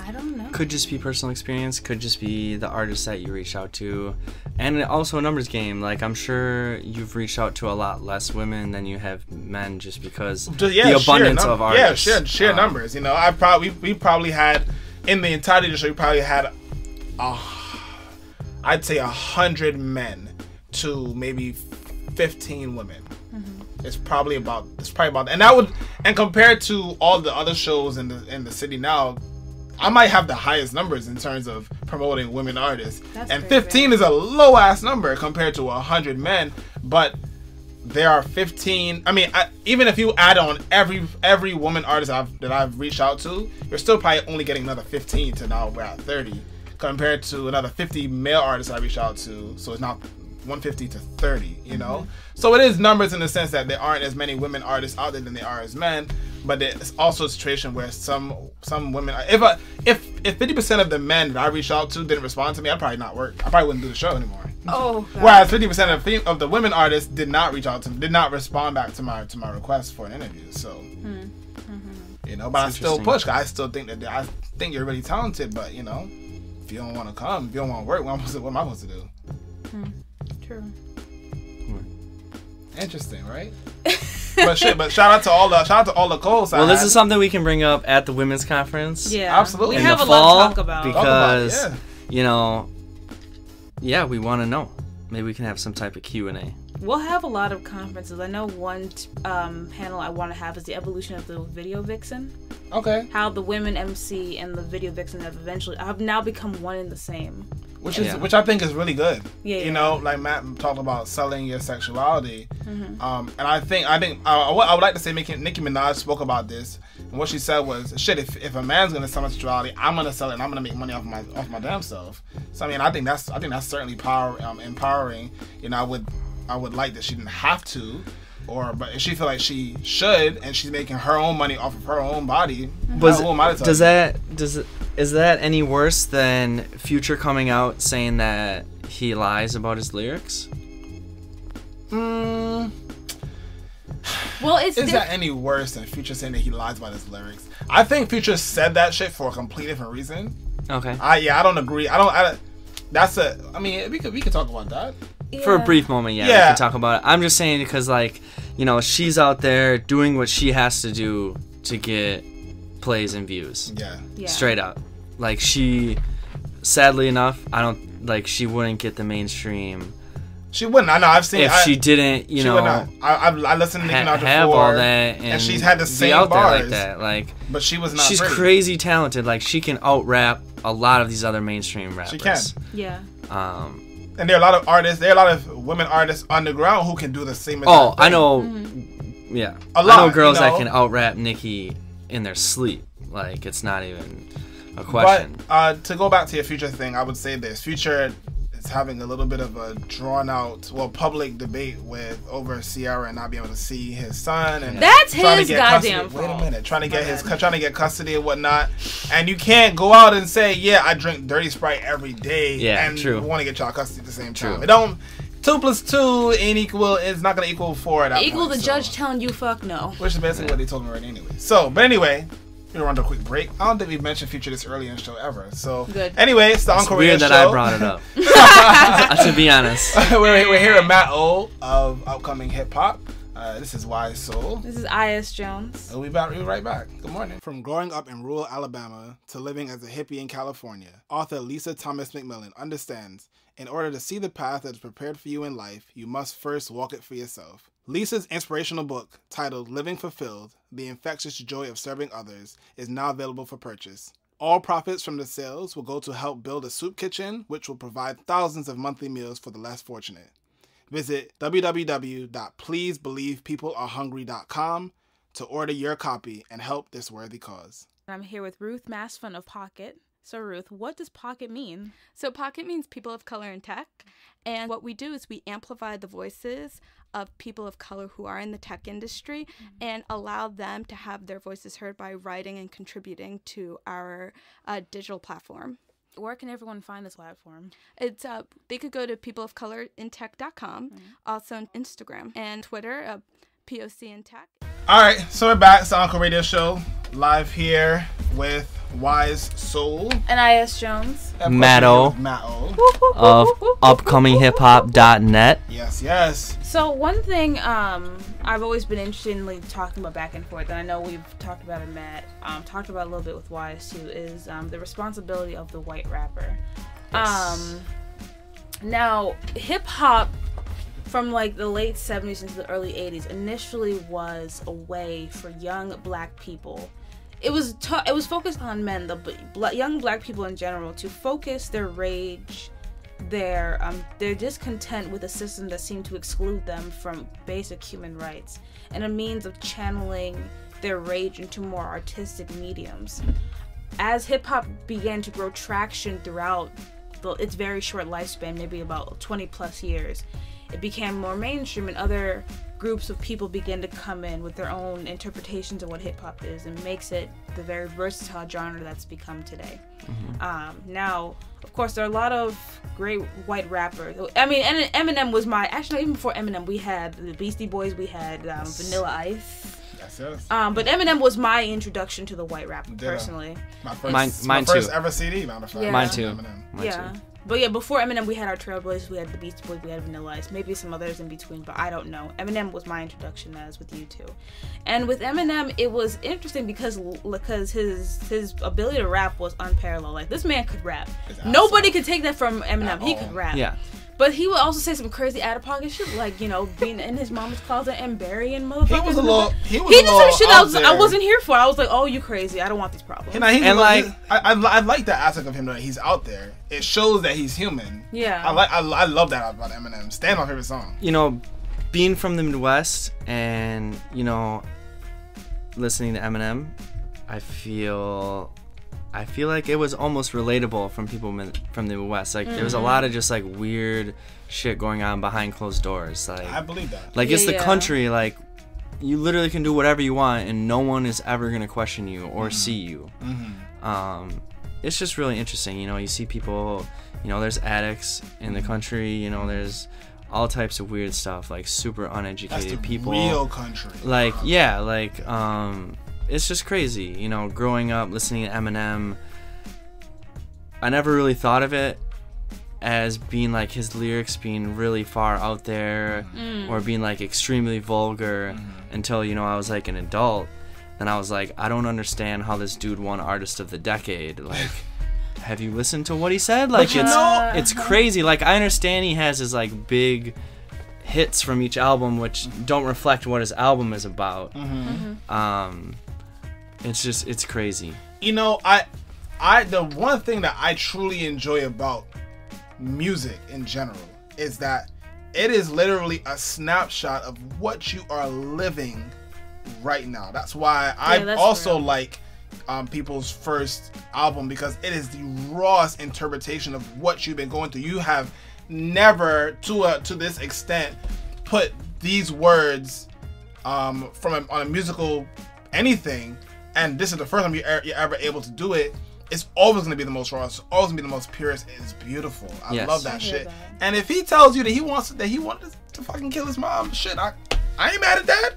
I don't know. Could just be personal experience, could just be the artists that you reach out to, and also a numbers game. Like, I'm sure you've reached out to a lot less women than you have men, just because the abundance of artists. Yeah, sheer numbers. You know, we probably had, in the entirety of the show, we probably had I'd say 100 men to maybe 15 women. It's probably about and compared to all the other shows in the city now, I might have the highest numbers in terms of promoting women artists. And 15 is a low ass number compared to 100 men, but there are 15. I mean, even if you add on every woman artist that I've reached out to, you're still probably only getting another 15 to now we're at 30 compared to another 50 male artists I reached out to. So it's not 150 to 30, you know? So it is numbers in the sense that there aren't as many women artists out there than there are as men, but there's also a situation where some women, if 50% of the men that I reached out to didn't respond to me, I'd probably not work. I probably wouldn't do the show anymore. Oh, God. Whereas 50% of the women artists did not reach out to me, did not respond back to my request for an interview. So, you know, but I still push. I still think I think you're really talented, but you know, if you don't want to come, if you don't want to work, what am I supposed to do? True. Interesting, right? but shout out to all the co-hosts. Well, this is something we can bring up at the women's conference. Yeah, absolutely. We in have the a fall lot to talk about because you know, we want to know. Maybe we can have some type of Q&A. We'll have a lot of conferences. I know one panel I want to have is the evolution of the video vixen. Okay. How the women MC and the video vixen have now become one and the same. Which I think is really good. Yeah. You know, like Matt talked about selling your sexuality. And I think I would like to say Nicki Minaj spoke about this, and what she said was, shit, if a man's gonna sell my sexuality, I'm gonna sell it and I'm gonna make money off my damn self. So I mean, I think that's certainly empowering. You know, I would like that she didn't have to, but if she feel like she should and she's making her own money off of her own body, is that any worse than Future coming out saying that he lies about his lyrics? Well, is that any worse than Future saying that he lies about his lyrics? I think Future said that shit for a completely different reason. Okay. I don't agree. I mean, we could talk about that. For a brief moment, we can talk about it. I'm just saying because, like, you know, she's out there doing what she has to do to get plays and views. Yeah. Straight up. Like, she, sadly enough, she wouldn't get the mainstream. She wouldn't. I know. I've seen. She didn't, you know. I listened to Nicki Minaj have before, all that, and she's had the same out bars there like that. But she was not. She's pretty. crazy talented. Like, she can out rap a lot of these other mainstream rappers. She can. Yeah. And there are a lot of artists. There are a lot of women artists underground who can do the same. Oh, I know. Yeah, a lot. I know girls that can out rap Nicki in their sleep. Like, it's not even a question. But to go back to your Future thing, I would say this: Future is having a little bit of a drawn out, public debate over Ciara and not being able to see his son, and that's his goddamn fault. Wait a minute, trying to get custody and whatnot, and you can't go out and say, I drink dirty Sprite every day, and want to get y'all custody at the same time. It don't. 2 + 2 is not gonna equal 4 at that equal point, the judge telling you fuck no. Which is basically what they told me right anyway. So, but anyway. We're gonna run to a quick break. I don't think we've mentioned Future this early in the show ever. So, anyway, it's the Encore Radio show. It's weird that I brought it up. To be honest. We're here with Matt O of Upcoming Hip Hop. This is Wise Soul. This is I.S. Jones. We'll be right back. Good morning. From growing up in rural Alabama to living as a hippie in California, author Lisa Thomas McMillan understands, in order to see the path that is prepared for you in life, you must first walk it for yourself. Lisa's inspirational book, titled Living Fulfilled, The Infectious Joy of Serving Others, is now available for purchase. All profits from the sales will go to help build a soup kitchen, which will provide thousands of monthly meals for the less fortunate. Visit www.pleasebelievepeoplearehungry.com to order your copy and help this worthy cause. I'm here with Ruth Masfin of Pocket. So Ruth, what does Pocket mean? So Pocket means people of color in tech. And what we do is we amplify the voices of people of color who are in the tech industry and allow them to have their voices heard by writing and contributing to our digital platform. Where can everyone find this platform? It's they could go to peopleofcolorinTech.com, also on Instagram and Twitter, POC in Tech. All right, so we're back. It's the Encore Radio Show, live here with Wise Soul and I.S. Jones, Matto of upcominghip-hop.net. Yes. So one thing I've always been interested in talking about back and forth, and I know we've talked about it, Matt, talked about a little bit with Wise too, is the responsibility of the white rapper. Yes. Now, hip hop from like the late 70s into the early 80s initially was a way for young black people. It was focused on men, young black people in general, to focus their rage, their discontent with a system that seemed to exclude them from basic human rights, and a means of channeling their rage into more artistic mediums. As hip-hop began to grow traction throughout its very short lifespan, maybe about 20 plus years, it became more mainstream, and other groups of people began to come in with their own interpretations of what hip-hop is, and makes it the very versatile genre that's become today. Now, of course, there are a lot of great white rappers. I mean, Eminem was even before Eminem, we had the Beastie Boys, we had Vanilla Ice. Yes. But Eminem was my introduction to the white rap, personally. My first ever CD, matter of fact. Yeah. Mine too. Eminem. But yeah, before Eminem, we had our Trailblazers, we had the Beastie Boys, we had Vanilla Ice, maybe some others in between, but I don't know. Eminem was my introduction, as with you two. And with Eminem, it was interesting because his ability to rap was unparalleled. Like, this man could rap. Nobody could take that from Eminem. He could rap. Yeah. But he would also say some crazy out-of-pocket shit, like, you know, being in his mama's closet and burying motherfuckers. He did some shit I wasn't here for. I was like, oh, you crazy. I don't want these problems. I like that aspect of him, that he's out there. It shows that he's human. Yeah. I love that about Eminem. Stand my favorite song. You know, being from the Midwest and, you know, listening to Eminem, I feel like it was almost relatable from people from the West. Like, there was a lot of just, like, weird shit going on behind closed doors. Like, I believe that. Like, it's the country. Like, you literally can do whatever you want, and no one is ever going to question you or see you. It's just really interesting. You know, you see people, you know, there's addicts in the country. You know, there's all types of weird stuff, like super uneducated That's the people. Real country. Like, yeah, like, it's just crazy, you know, growing up listening to Eminem. I never really thought of it as being like his lyrics being really far out there or being like extremely vulgar until, you know, I was like an adult. Then I was like, I don't understand how this dude won Artist of the Decade. Like, have you listened to what he said? Like, it's crazy. Like, I understand he has his like big hits from each album, which don't reflect what his album is about. It's crazy. You know, the one thing that I truly enjoy about music in general is that it is literally a snapshot of what you are living right now. That's why I also like people's first album, because it is the rawest interpretation of what you've been going through. You have never, to this extent, put these words on a musical anything. And this is the first time you're ever able to do it. It's always going to be the most raw. It's always going to be the most purest. It's beautiful. I love that shit. And if he tells you that he wanted to fucking kill his mom, shit, I ain't mad at that.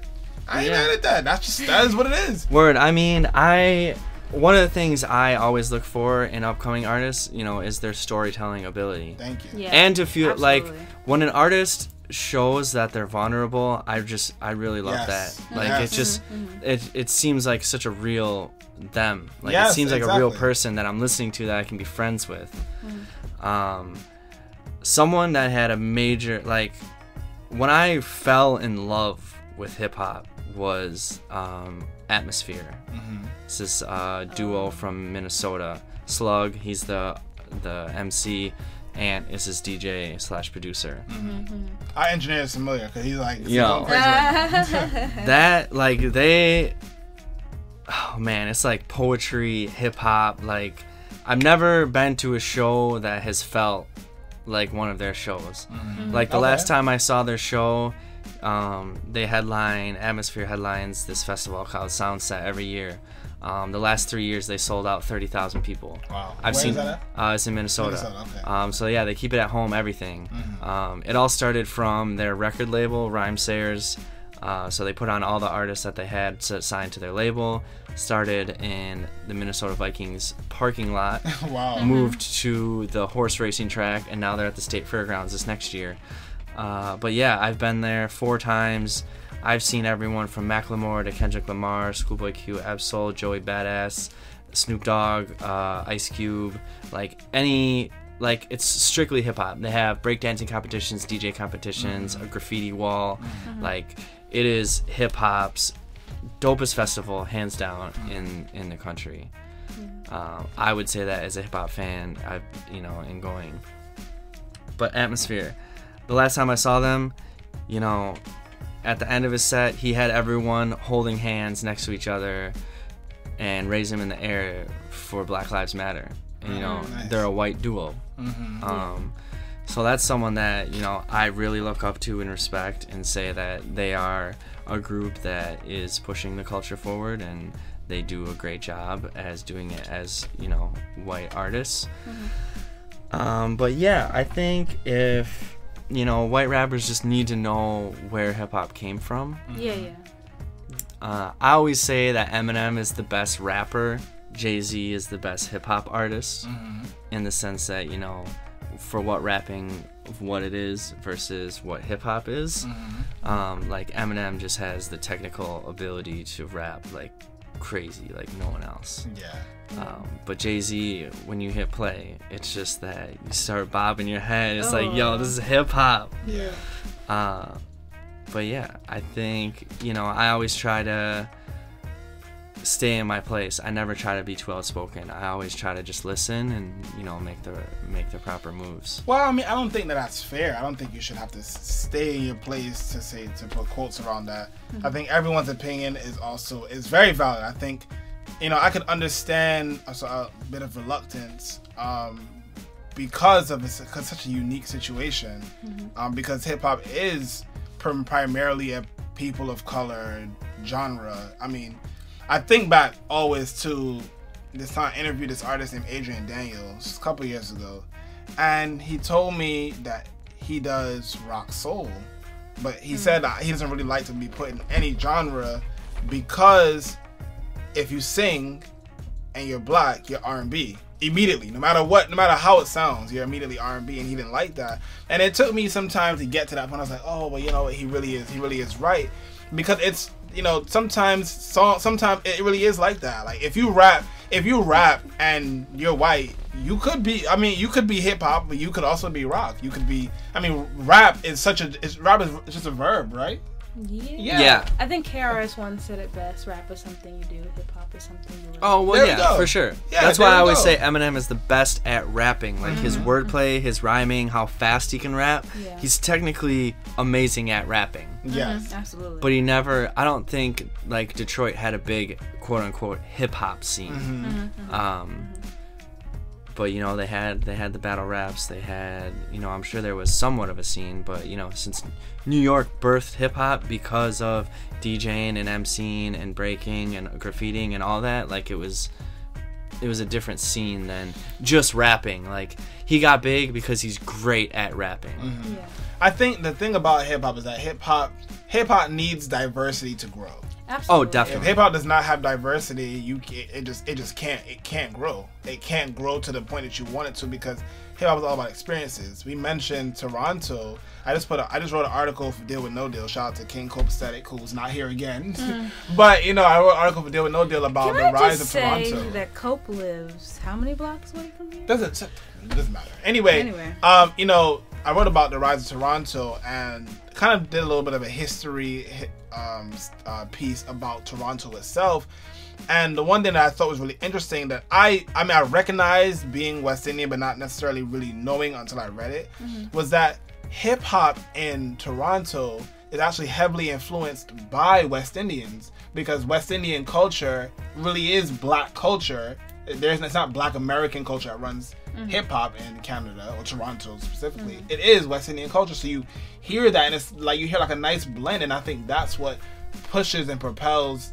I ain't mad at that. That is what it is. Word. I mean, one of the things I always look for in upcoming artists, you know, is their storytelling ability. Thank you. Yeah, and to feel absolutely. like when an artist shows that they're vulnerable, I really love that. Like, it seems like such a real them. Like, it seems like a real person that I'm listening to that I can be friends with. Someone that had a major, like, when I fell in love with hip hop was Atmosphere. This is a duo from Minnesota. Slug, he's the MC. Ant is his DJ / producer. Our engineer is familiar because he's like, that, like, oh man, it's like poetry, hip hop. Like, I've never been to a show that has felt like one of their shows. Like, the last time I saw their show, Atmosphere headlines this festival called Soundset every year. The last 3 years, they sold out 30,000 people. Wow. I've seen is that at? It's in Minnesota. Okay. So yeah, they keep it at home, everything. It all started from their record label, Rhymesayers. So they put on all the artists that they had signed to their label. Started in the Minnesota Vikings parking lot. Wow. Moved to the horse racing track, and now they're at the State Fairgrounds this next year. But yeah, I've been there 4 times. I've seen everyone from Macklemore to Kendrick Lamar, Schoolboy Q, Absol, Joey Badass, Snoop Dogg, Ice Cube, like any like it's strictly hip hop. They have breakdancing competitions, DJ competitions, a graffiti wall. Like it is hip hop's dopest festival, hands down, in the country. I would say that as a hip hop fan, in going. But Atmosphere, the last time I saw them, at the end of his set, he had everyone holding hands next to each other and raise them in the air for Black Lives Matter. And, nice. They're a white duo. So that's someone that, I really look up to and respect, and say that they are a group that is pushing the culture forward, and they do a great job as doing it as, white artists. But yeah, I think if, white rappers just need to know where hip-hop came from. I always say that Eminem is the best rapper, Jay-Z is the best hip-hop artist, in the sense that, for what rapping, what it is versus what hip-hop is. Like Eminem just has the technical ability to rap like crazy, like no one else. But Jay-Z, when you hit play, it's just that you start bobbing your head. It's like, yo, this is hip-hop. But yeah, I think, I always try to stay in my place. I never try to be too outspoken. I always try to just listen and, make the proper moves. Well, I mean, I don't think that's fair. I don't think you should have to stay in your place to put quotes around that. I think everyone's opinion is very valid. I think, I could understand a bit of reluctance because such a unique situation. Because hip hop is primarily a people of color genre. I mean, I think back always to this time I interviewed this artist named Adrian Daniels a couple years ago, and he told me that he does rock soul, but he said that he doesn't really like to be put in any genre because if you sing and you're black, you're R&B immediately, no matter how it sounds, you're immediately R&B, and he didn't like that. And it took me some time to get to that point. I was like, oh, well, he really is right, because it's, sometimes it really is like that. Like if you rap and you're white, you could be hip hop, but you could also be rock. You could be, rap is just a verb, right? Yeah. I think KRS One said it best. Rap is something you do. Hip hop is something you live. Oh, well, for sure. Yeah, that's why I always say Eminem is the best at rapping. Like his wordplay, his rhyming, how fast he can rap. Yeah. He's technically amazing at rapping. Yes, absolutely. But I don't think like Detroit had a big quote unquote hip hop scene. But they had the battle raps. They had, I'm sure there was somewhat of a scene, but since New York birthed hip hop because of DJing and MCing and breaking and graffitiing and all that, like it was a different scene than just rapping. Like he got big because he's great at rapping. I think the thing about hip hop is that hip hop needs diversity to grow. Absolutely. Oh, definitely. If hip hop does not have diversity, it just can't grow. It can't grow to the point that you want it to, because hip hop is all about experiences. We mentioned Toronto. I just wrote an article for Deal with No Deal. Shout out to King Copacetic, who's not here again. But I wrote an article for Deal with No Deal about the rise of Toronto. Can I just say that Cope lives how many blocks away from here? Doesn't matter. Anyway. I wrote about the rise of Toronto and kind of did a little bit of a history piece about Toronto itself. And the one thing that I thought was really interesting that I recognized being West Indian, but not necessarily really knowing until I read it, was that hip hop in Toronto is actually heavily influenced by West Indians, because West Indian culture really is black culture. It's not black American culture that runs hip hop in Canada or Toronto specifically. It is West Indian culture. So you hear that, and it's like you hear like a nice blend, and I think that's what pushes and propels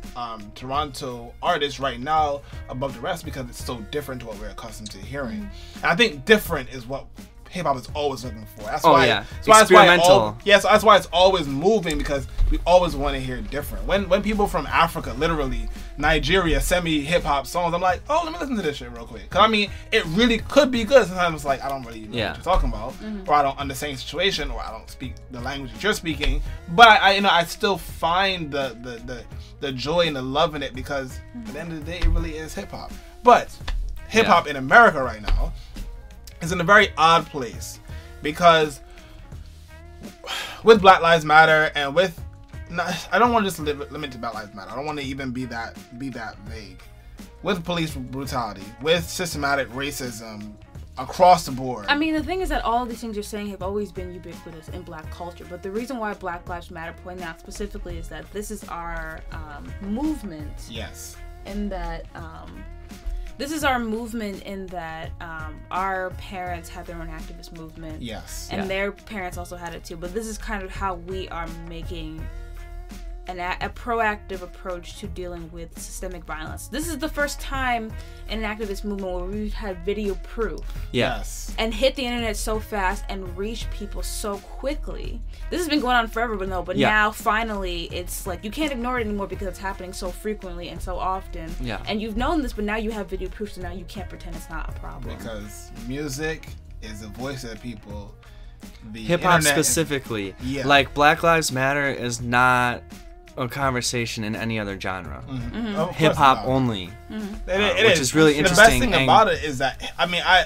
Toronto artists right now above the rest, because it's so different to what we're accustomed to hearing. And I think different is what hip hop is always looking for. That's why experimental. So that's why it's always moving, because we always want to hear different. When people from Africa, literally Nigeria, send me hip hop songs, I'm like, oh, let me listen to this shit real quick. Cause it really could be good. Sometimes it's like I don't really know what you're talking about, or I don't understand the situation, or I don't speak the language that you're speaking. But I still find the joy and the love in it, because at the end of the day, it really is hip hop. But hip hop in America right now is in a very odd place, because with Black Lives Matter and with, I don't want to just limit to Black Lives Matter. I don't want to even be that vague. With police brutality, with systematic racism across the board. I mean, the thing is that all of these things you're saying have always been ubiquitous in Black culture, but the reason why Black Lives Matter point out specifically is that this is our movement. Yes. In that, this is our movement in that our parents had their own activist movement. Yes. And their parents also had it too, but this is kind of how we are making a proactive approach to dealing with systemic violence. This is the first time in an activist movement where we've had video proof. Yes. And hit the internet so fast and reach people so quickly. This has been going on forever, but now finally it's like you can't ignore it anymore because it's happening so frequently and so often. Yeah. And you've known this, but now you have video proof, so now you can't pretend it's not a problem. Because music is the voice of the people. Hip-hop specifically. Like, Black Lives Matter is not a conversation in any other genre. Hip hop only, which is really interesting. The best thing about it is that, I mean, I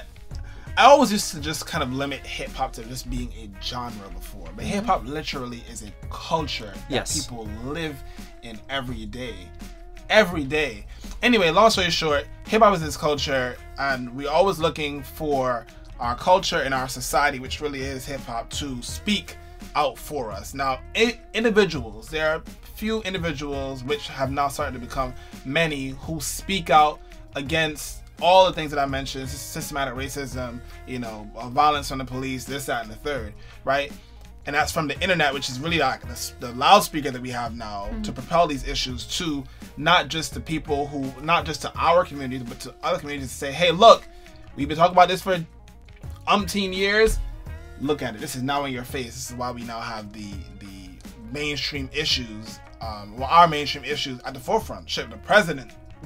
always used to just kind of limit hip hop to just being a genre before, but hip hop literally is a culture that people live in every day. Anyway, long story short, hip hop is this culture, and we're always looking for our culture and our society, which really is hip hop, to speak out for us. Now, individuals, there are few individuals, which have now started to become many, who speak out against all the things that I mentioned: systematic racism, violence from the police, this, that, and the third, right? And that's from the internet, which is really like the loudspeaker that we have now to propel these issues to not just to people who, not just to our community, but to other communities, to say, hey, look, we've been talking about this for umpteen years. Look at it. This is now in your face. This is why we now have the mainstream issues, our mainstream issues at the forefront. The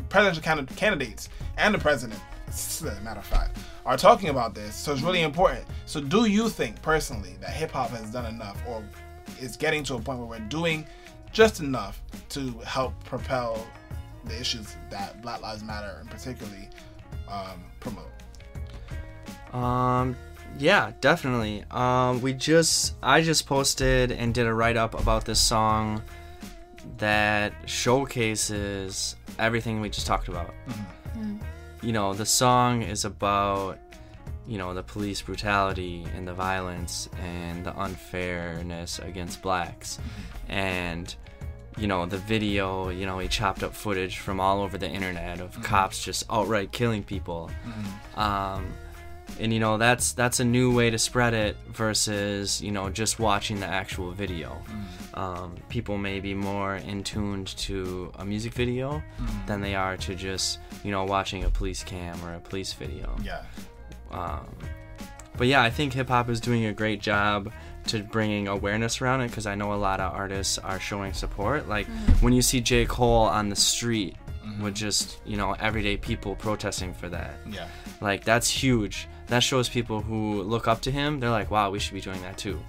presidential candidates and the president, as a matter of fact, are talking about this. So it's really important. So do you think personally that hip hop has done enough, or is getting to a point where we're doing just enough to help propel the issues that Black Lives Matter and particularly promote? Yeah, definitely. I just posted and did a write-up about this song that showcases everything we just talked about. The song is about, the police brutality and the violence and the unfairness against blacks. And, the video, he chopped up footage from all over the internet of cops just outright killing people. And that's a new way to spread it versus just watching the actual video. People may be more in tuned to a music video than they are to just watching a police cam or a police video. But yeah, I think hip hop is doing a great job to bringing awareness around it, because I know a lot of artists are showing support. Like when you see J. Cole on the street with just everyday people protesting for that. Like, that's huge. That shows people who look up to him, they're like, wow, we should be doing that too.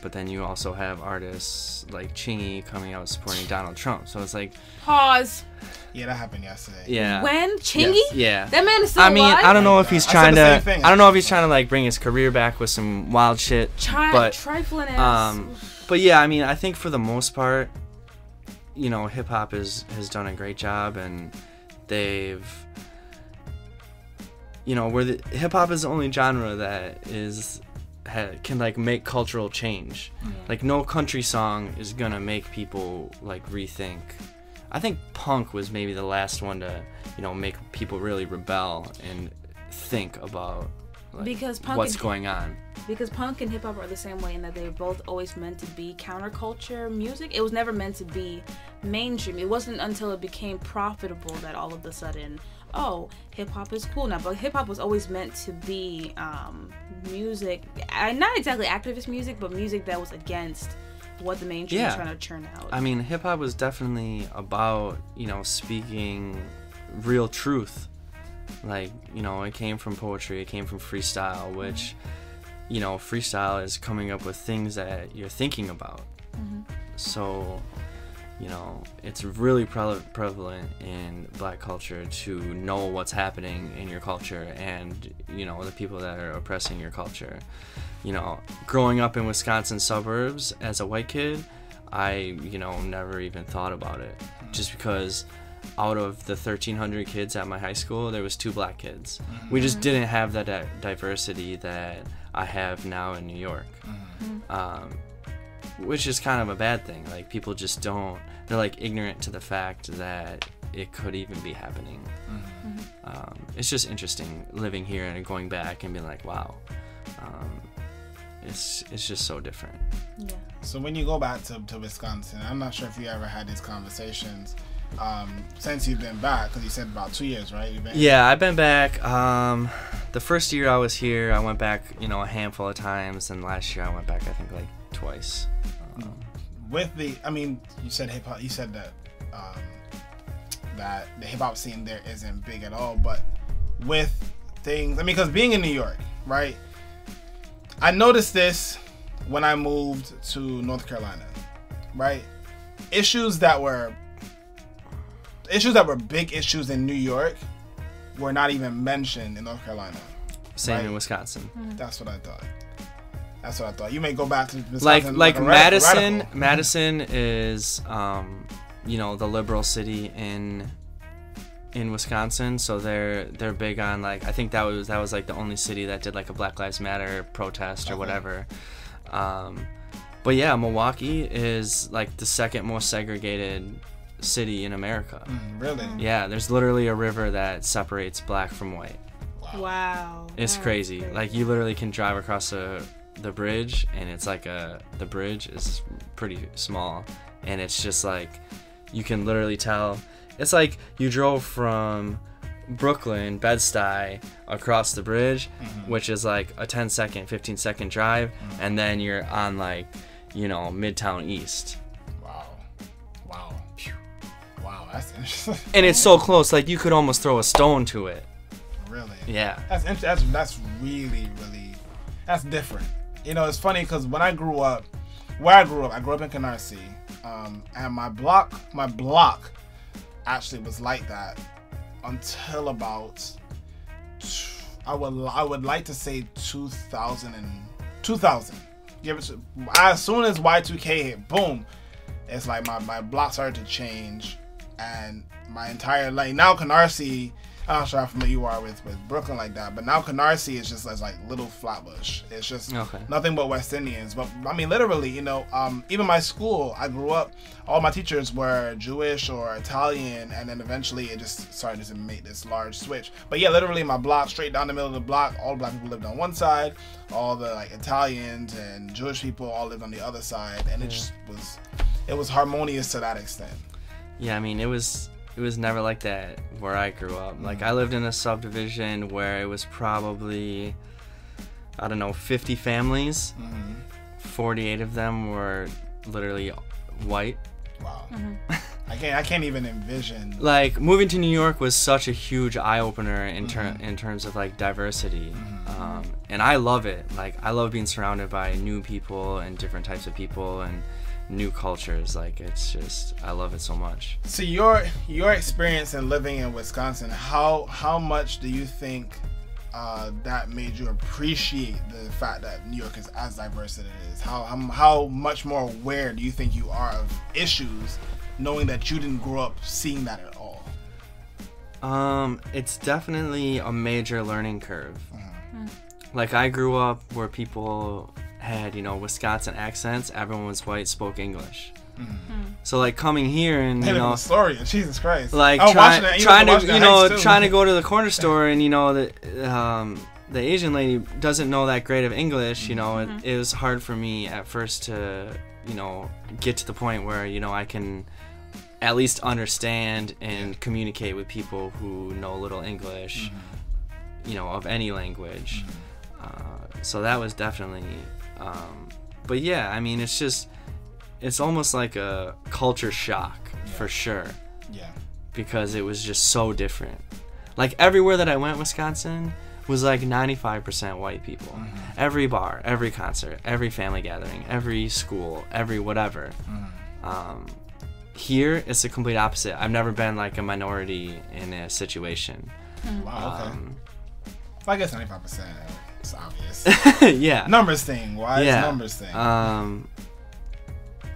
But then you also have artists like Chingy coming out supporting Donald Trump. So it's like... Pause. Yeah, that happened yesterday. Yeah. When? Chingy? Yes. Yeah. That man is still alive? I don't know if he's trying to... I don't know if he's trying to like bring his career back with some wild shit. Trifling ass. But yeah, I think for the most part, hip hop has done a great job, and they've... hip hop is the only genre that can like make cultural change. Like, no country song is gonna make people like rethink. I think punk was maybe the last one to make people really rebel and think about what's going on. Because punk and hip hop are the same way in that they're both always meant to be counterculture music. It was never meant to be mainstream. It wasn't until it became profitable that all of a sudden, hip hop is cool now. But hip hop was always meant to be music, not exactly activist music, but music that was against what the mainstream is trying to churn out. Hip hop was definitely about speaking real truth. Like, it came from poetry, it came from freestyle, which freestyle is coming up with things that you're thinking about. So you know, it's really prevalent in black culture to know what's happening in your culture and, you know, the people that are oppressing your culture. You know, growing up in Wisconsin suburbs as a white kid, I, you know, never even thought about it. Just because out of the 1,300 kids at my high school, there was 2 black kids. We just didn't have that diversity that I have now in New York. Which is kind of a bad thing. Like, people just don't, they're like ignorant to the fact that it could even be happening. It's just interesting living here and going back and being like, wow, it's just so different. Yeah. So when you go back to Wisconsin, I'm not sure if you ever had these conversations since you've been back, because you said about 2 years, right? Yeah, I've been back. The first year I was here, I went back, you know, a handful of times, and last year I went back, I think, like twice. With the, I mean, you said hip hop. You said that that the hip hop scene there isn't big at all, but with things, I mean, because being in New York, right? I noticed this when I moved to North Carolina, right? Issues that were big issues in New York were not even mentioned in North Carolina. Same right? in Wisconsin. That's what I thought. You may go back to Wisconsin. Like Madison. Radical. Madison is, you know, the liberal city in Wisconsin. So they're big on, like, I think that was like the only city that did like a Black Lives Matter protest or whatever. But yeah, Milwaukee is like the second most segregated city in America. Really? Yeah, there's literally a river that separates black from white. Wow. It's crazy. Like, you literally can drive across the bridge, and it's like the bridge is pretty small, and it's just like you can literally tell. It's like you drove from Brooklyn, Bed-Stuy, across the bridge, which is like a 10-second, 15-second drive, and then you're on, like, you know, Midtown East. Wow, that's interesting. And it's so close, like you could almost throw a stone to it. Really? Yeah. That's really that's different. You know, it's funny because when I grew up in Canarsie, and my block actually was like that until about, I would like to say 2000. Give it as soon as Y2K hit, boom, it's like my block started to change, and my entire, like, now Canarsie, I'm not sure how familiar you are with Brooklyn like that, but now Canarsie is just like little Flatbush. It's just nothing but West Indians. But I mean, literally, you know, even my school, I grew up, all my teachers were Jewish or Italian, and then eventually it just started to make this large switch. But yeah, literally my block, straight down the middle of the block, all black people lived on one side, all the like Italians and Jewish people all lived on the other side, and it was harmonious to that extent. Yeah, I mean, it was never like that where I grew up. Like, I lived in a subdivision where it was probably, I don't know, 50 families. 48 of them were literally white. Wow. I can't even envision. Like, moving to New York was such a huge eye-opener in terms of, like, diversity. And I love it. Like, I love being surrounded by new people and different types of people and new cultures. Like, it's just, I love it so much. So your experience in living in Wisconsin, how much do you think that made you appreciate the fact that New York is as diverse as it is? How much more aware do you think you are of issues, knowing that you didn't grow up seeing that at all? It's definitely a major learning curve. Like, I grew up where people had, you know, Wisconsin accents. Everyone was white, spoke English. So, like, coming here and, you know, story, Jesus Christ, like, trying to go to the corner store, and, you know, the Asian lady doesn't know that great of English. You know, it was hard for me at first to, you know, get to the point where, you know, I can at least understand and communicate with people who know little English, you know, of any language. So that was definitely, but yeah, I mean, it's almost like a culture shock for sure. Yeah. Because it was just so different. Like, everywhere that I went, Wisconsin was like 95% white people. Every bar, every concert, every family gathering, every school, every whatever. here it's the complete opposite. I've never been like a minority in a situation. Wow, okay. I guess 95%. It's obvious. Yeah. Numbers thing. Why is numbers thing?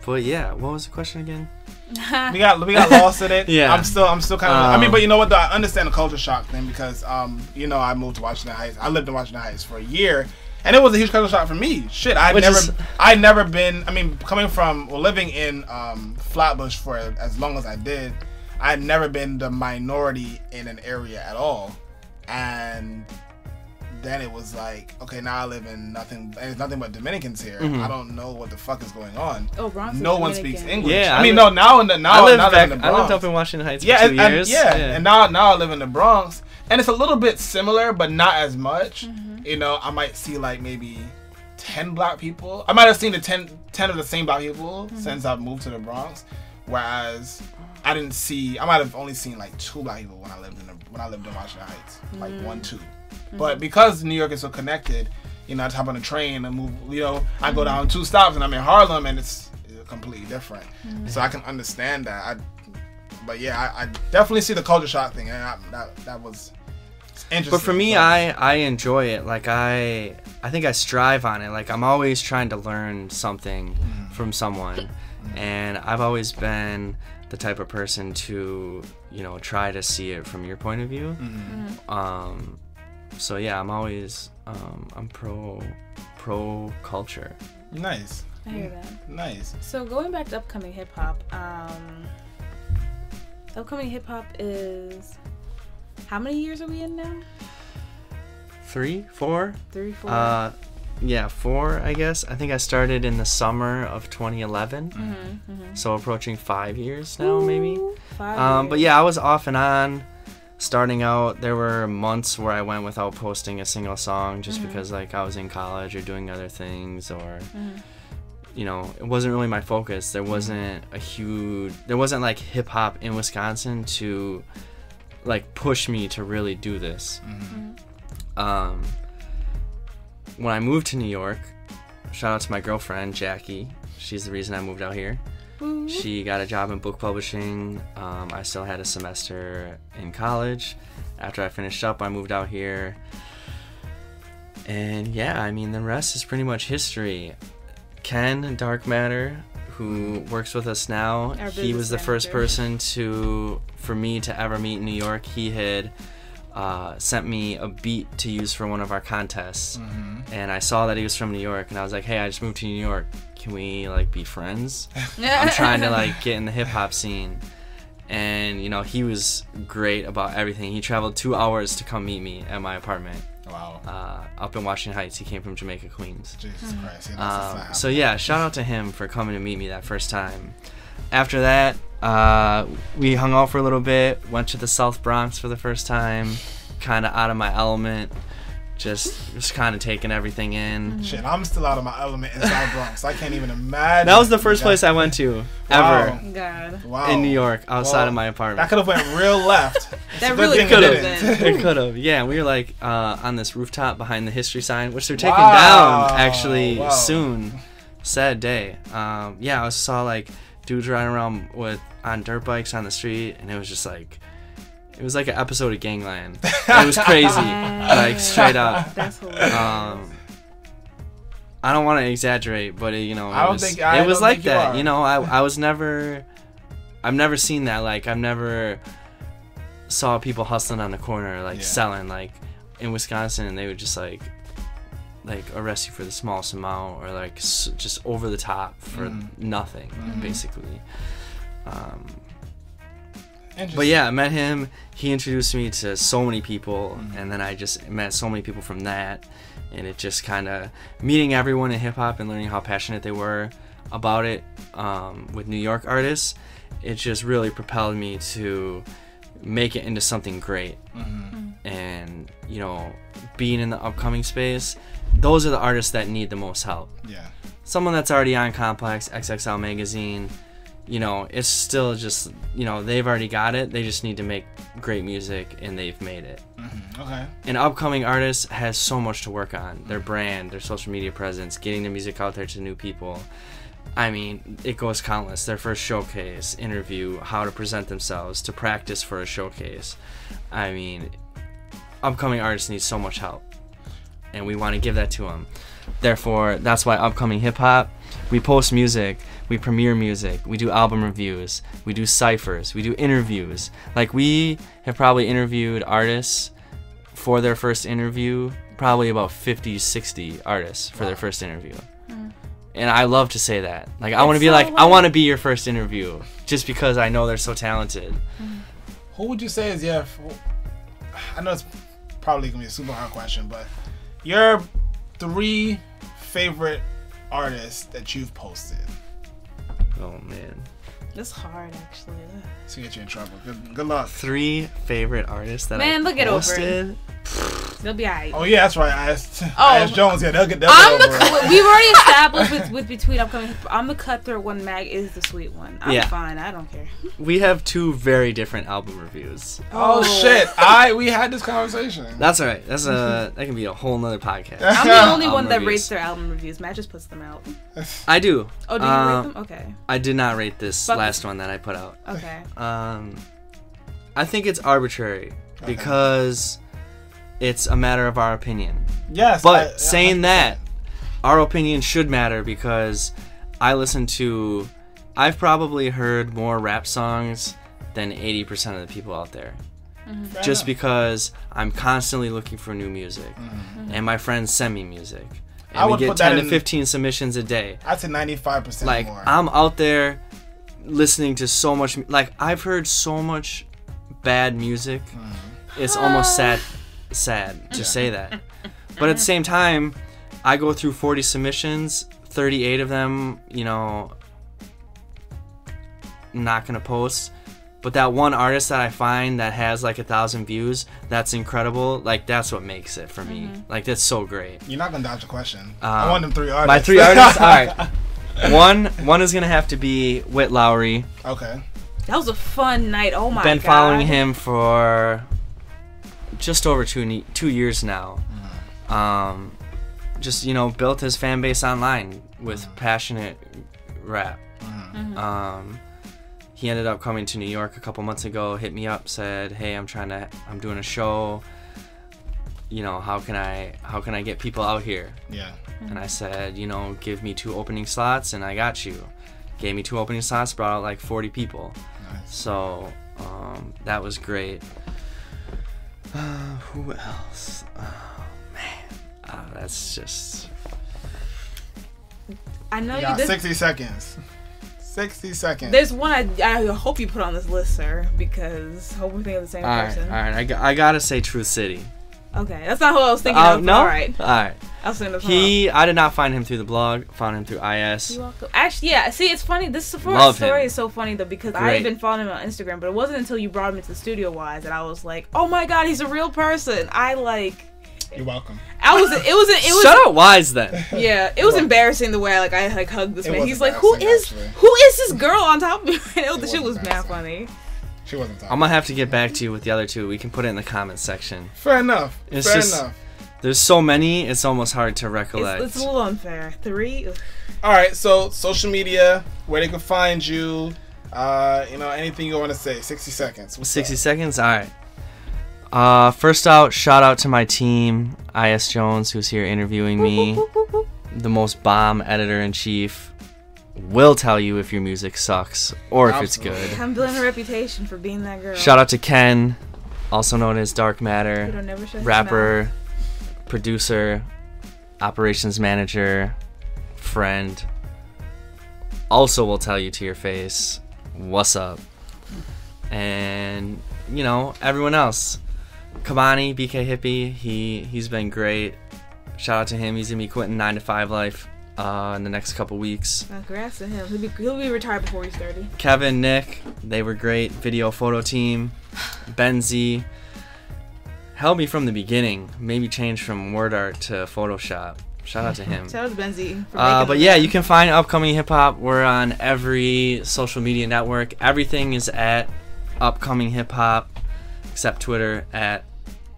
But yeah, what was the question again? we got lost in it. Yeah. I'm still kind of. I mean, but you know what? Though, I understand the culture shock thing because I moved to Washington Heights. I lived in Washington Heights for a year, and it was a huge culture shock for me. Shit, I'd never been. I mean, coming from living in Flatbush for as long as I did, I'd never been the minority in an area at all, and then it was like, okay, now I live in nothing but Dominicans here. I don't know what the fuck is going on. Oh, Bronx. No one speaks English. Yeah, I lived up in Washington Heights for 2 years. And now I live in the Bronx, and it's a little bit similar, but not as much. You know, I might see like maybe 10 black people. I might have seen the 10 of the same black people since I've moved to the Bronx, whereas I might have only seen like 2 black people when I lived in Washington Heights, like 1, 2. But because New York is so connected, you know, I hop on a train and move. You know, I go down 2 stops and I'm in Harlem, and it's completely different. So I can understand that. But yeah, I definitely see the culture shock thing, and that was interesting. But for me, I enjoy it. Like I think I strive on it. Like I'm always trying to learn something from someone, and I've always been the type of person to, you know, try to see it from your point of view. So yeah, I'm always I'm pro culture. Nice. I hear that. Nice. So going back to upcoming hip hop, upcoming hip hop is, how many years are we in now? 3, 4. 3, 4. Yeah, 4, I guess. I think I started in the summer of 2011. So approaching 5 years now, maybe. 5 years. But yeah, I was off and on. Starting out, there were months where I went without posting a single song just because like I was in college or doing other things, or you know, it wasn't really my focus. There wasn't like hip hop in Wisconsin to like push me to really do this. When I moved to New York, shout out to my girlfriend Jackie. She's the reason I moved out here. She got a job in book publishing. I still had a semester in college. After I finished up, I moved out here. And yeah, I mean, the rest is pretty much history. Ken, Dark Matter, who works with us now, he was the first person for me to ever meet in New York. He had sent me a beat to use for one of our contests. And I saw that he was from New York, and I was like, hey, I just moved to New York. Can we like be friends? I'm trying to like get in the hip hop scene. And you know, he was great about everything. He traveled 2 hours to come meet me at my apartment. Wow. Up in Washington Heights. He came from Jamaica, Queens. Jesus Christ. Yeah, so yeah, shout out to him for coming to meet me that first time. After that, we hung out for a little bit, went to the South Bronx for the first time, kind of out of my element. Just kind of taking everything in. Shit, I'm still out of my element in South Bronx. I can't even imagine. That was the first place I went to ever. God. Wow. In New York, outside of my apartment. That could have went real left. That really could have. been. It could have. Yeah, we were like on this rooftop behind the history sign, which they're taking down actually soon. Sad day. Yeah, I saw like dudes riding around on dirt bikes on the street, and it was just like. It was like an episode of Gangland. It was crazy, like straight up. That's hilarious. I don't want to exaggerate, but it I was like that. Are. You know, I've never seen that. Like I've never saw people hustling on the corner, like selling. Like in Wisconsin, they would just like arrest you for the smallest amount, or like just over the top for nothing, basically. But yeah, I met him. He introduced me to so many people, and then I just met so many people from that. And it just kind of meeting everyone in hip hop and learning how passionate they were about it with New York artists. It just really propelled me to make it into something great. And you know, being in the upcoming space, those are the artists that need the most help. Yeah. Someone that's already on Complex, XXL Magazine. You know, it's still just, you know, they've already got it. They just need to make great music, and they've made it. Okay. An upcoming artist has so much to work on. Their brand, their social media presence, getting the music out there to new people. I mean, it goes countless. Their first showcase, interview, how to present themselves, to practice for a showcase. I mean, upcoming artists need so much help, and we want to give that to them. Therefore, that's why Upcoming Hip Hop, we post music, we premiere music, we do album reviews, we do ciphers, we do interviews. Like, we have probably interviewed artists for their first interview, probably about 50, 60 artists for their first interview. And I love to say that. Like, I want to be like, I want to be your first interview, just because I know they're so talented. Who would you say is I know it's probably going to be a super hard question, but your 3 favorite artists that you've posted? Oh, man. That's hard, actually. To get you in trouble. Good luck. 3 favorite artists that Man, I look it posted. over. They'll be alright. Oh yeah, that's right. I asked Jones. Yeah, they'll get over it. We've already established with between upcoming. I'm the cutthroat one. Mag is the sweet one. I'm fine. I don't care. We have 2 very different album reviews. Oh shit! We had this conversation. That's all right. That can be a whole nother podcast. I'm the only one that rates their album reviews. Matt just puts them out. I do. Oh, do you rate them? Okay. I did not rate this last one that I put out. Okay. I think it's arbitrary because it's a matter of our opinion. Yes. But saying that, our opinion should matter because I've probably heard more rap songs than 80% of the people out there. Mm-hmm. Just because I'm constantly looking for new music. Mm-hmm. And my friends send me music. And we get 10 to 15 submissions a day. I'd say 95% like, more. I'm out there listening to so much. Like, I've heard so much bad music. It's almost sad to say that. But at the same time, I go through 40 submissions, 38 of them, not gonna post. But that one artist that I find that has like 1,000 views, that's incredible. Like, that's what makes it for me. Like, that's so great. You're not gonna dodge the question. I want them 3 artists. My 3 artists? Alright. One is gonna have to be Whit Lowry. Okay. That was a fun night. Oh my god. Been following him for just over 2 years now. Just built his fan base online with passionate rap. He ended up coming to New York a couple months ago, hit me up, said, hey, I'm doing a show, how can I get people out here? Yeah. And I said, give me 2 opening slots and I got you. Gave me 2 opening slots, brought out like 40 people. Nice. So that was great. Who else? Oh man, that's just. I know you got 60 seconds. 60 seconds. There's one I hope you put on this list, sir, because hope we think of the same person. All right. I gotta say Truth City. Okay, that's not who I was thinking of. No. All right. I was thinking of I did not find him through the blog. Found him through IS. You're welcome. Actually, yeah. See, it's funny. This story is so funny though because I had been following him on Instagram, but it wasn't until you brought him into the studio wise that I was like, oh my god, he's a real person. You're welcome. It was. Shut up, Wise then. Yeah, it was embarrassing the way I hugged this man. He's like, who is this girl on top of me? The shit was mad funny. She wasn't talking. I'm gonna have to get back to you with the other 2. We can put it in the comments section. Fair enough. Fair enough. There's so many, it's almost hard to recollect. It's a little unfair. 3. All right, so social media, where they can find you, anything you want to say. 60 seconds. 60 seconds. All right. First out, shout out to my team, IS Jones, who's here interviewing me. The most bomb editor-in-chief. Will tell you if your music sucks or if it's good. I'm building a reputation for being that girl. Shout out to Ken, also known as Dark Matter, rapper, producer, operations manager, friend. Also will tell you to your face, what's up? And, everyone else. Kabani, BK Hippie, he's been great. Shout out to him. He's going to be quitting 9-to-5 life in the next couple weeks. Congrats to him. He'll be retired before he's 30. Kevin, Nick, they were great. Video photo team. Benzie held me from the beginning. Maybe changed from word art to Photoshop. Shout out to him. Shout out to Benzie. But yeah, you can find Upcoming Hip Hop. We're on every social media network. Everything is at Upcoming Hip Hop, except Twitter at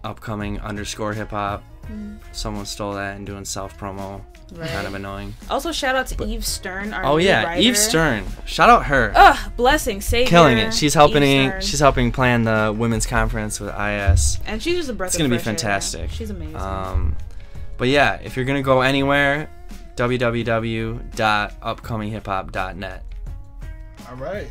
upcoming _hip hop. Someone stole that and doing self promo. Right. Kind of annoying. Also, shout out to Eve Stern, our new writer. Eve Stern. Shout out her. Ugh, blessing, savior. Killing it. She's helping plan the women's conference with IS. And she's just a breath of fresh air. It's gonna be fantastic. She's amazing. But yeah, if you're gonna go anywhere, www.upcominghiphop.net. All right.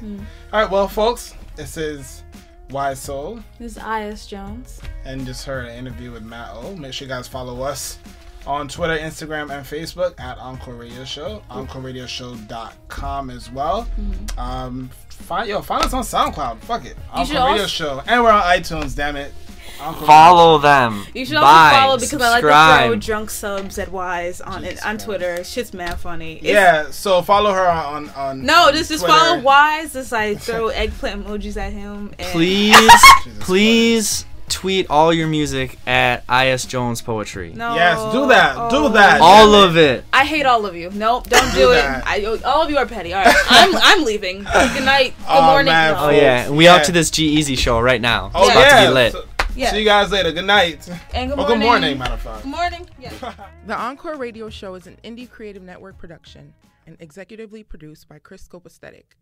All right. Well, folks, this is Wise Soul. This is IS Jones. And just heard an interview with Matt O. Make sure you guys follow us on Twitter, Instagram, and Facebook at Encore Radio Show. EncoreRadioShow.com as well. Find us on SoundCloud. Fuck it. Encore Radio Show. And we're on iTunes, damn it. Follow them. You should also follow because I like to throw drunk subs at Wise on Twitter. Shit's mad funny. So follow her on No, just follow Wise. Just like throw eggplant emojis at him. And Please tweet all your music at IS Jones Poetry. No. Yes, do that. Do that. All of it. I hate all of you. Nope, don't do it. All of you are petty. All right, I'm leaving. Good night. Good morning. Man, oh yeah, we up to this G-Easy show right now. Oh, it's about to be lit. See you guys later. Good night. And good morning. Good morning, matter of fact. Good morning. Yeah. The Encore Radio Show is an indie creative network production and executively produced by Chris Scope Aesthetic.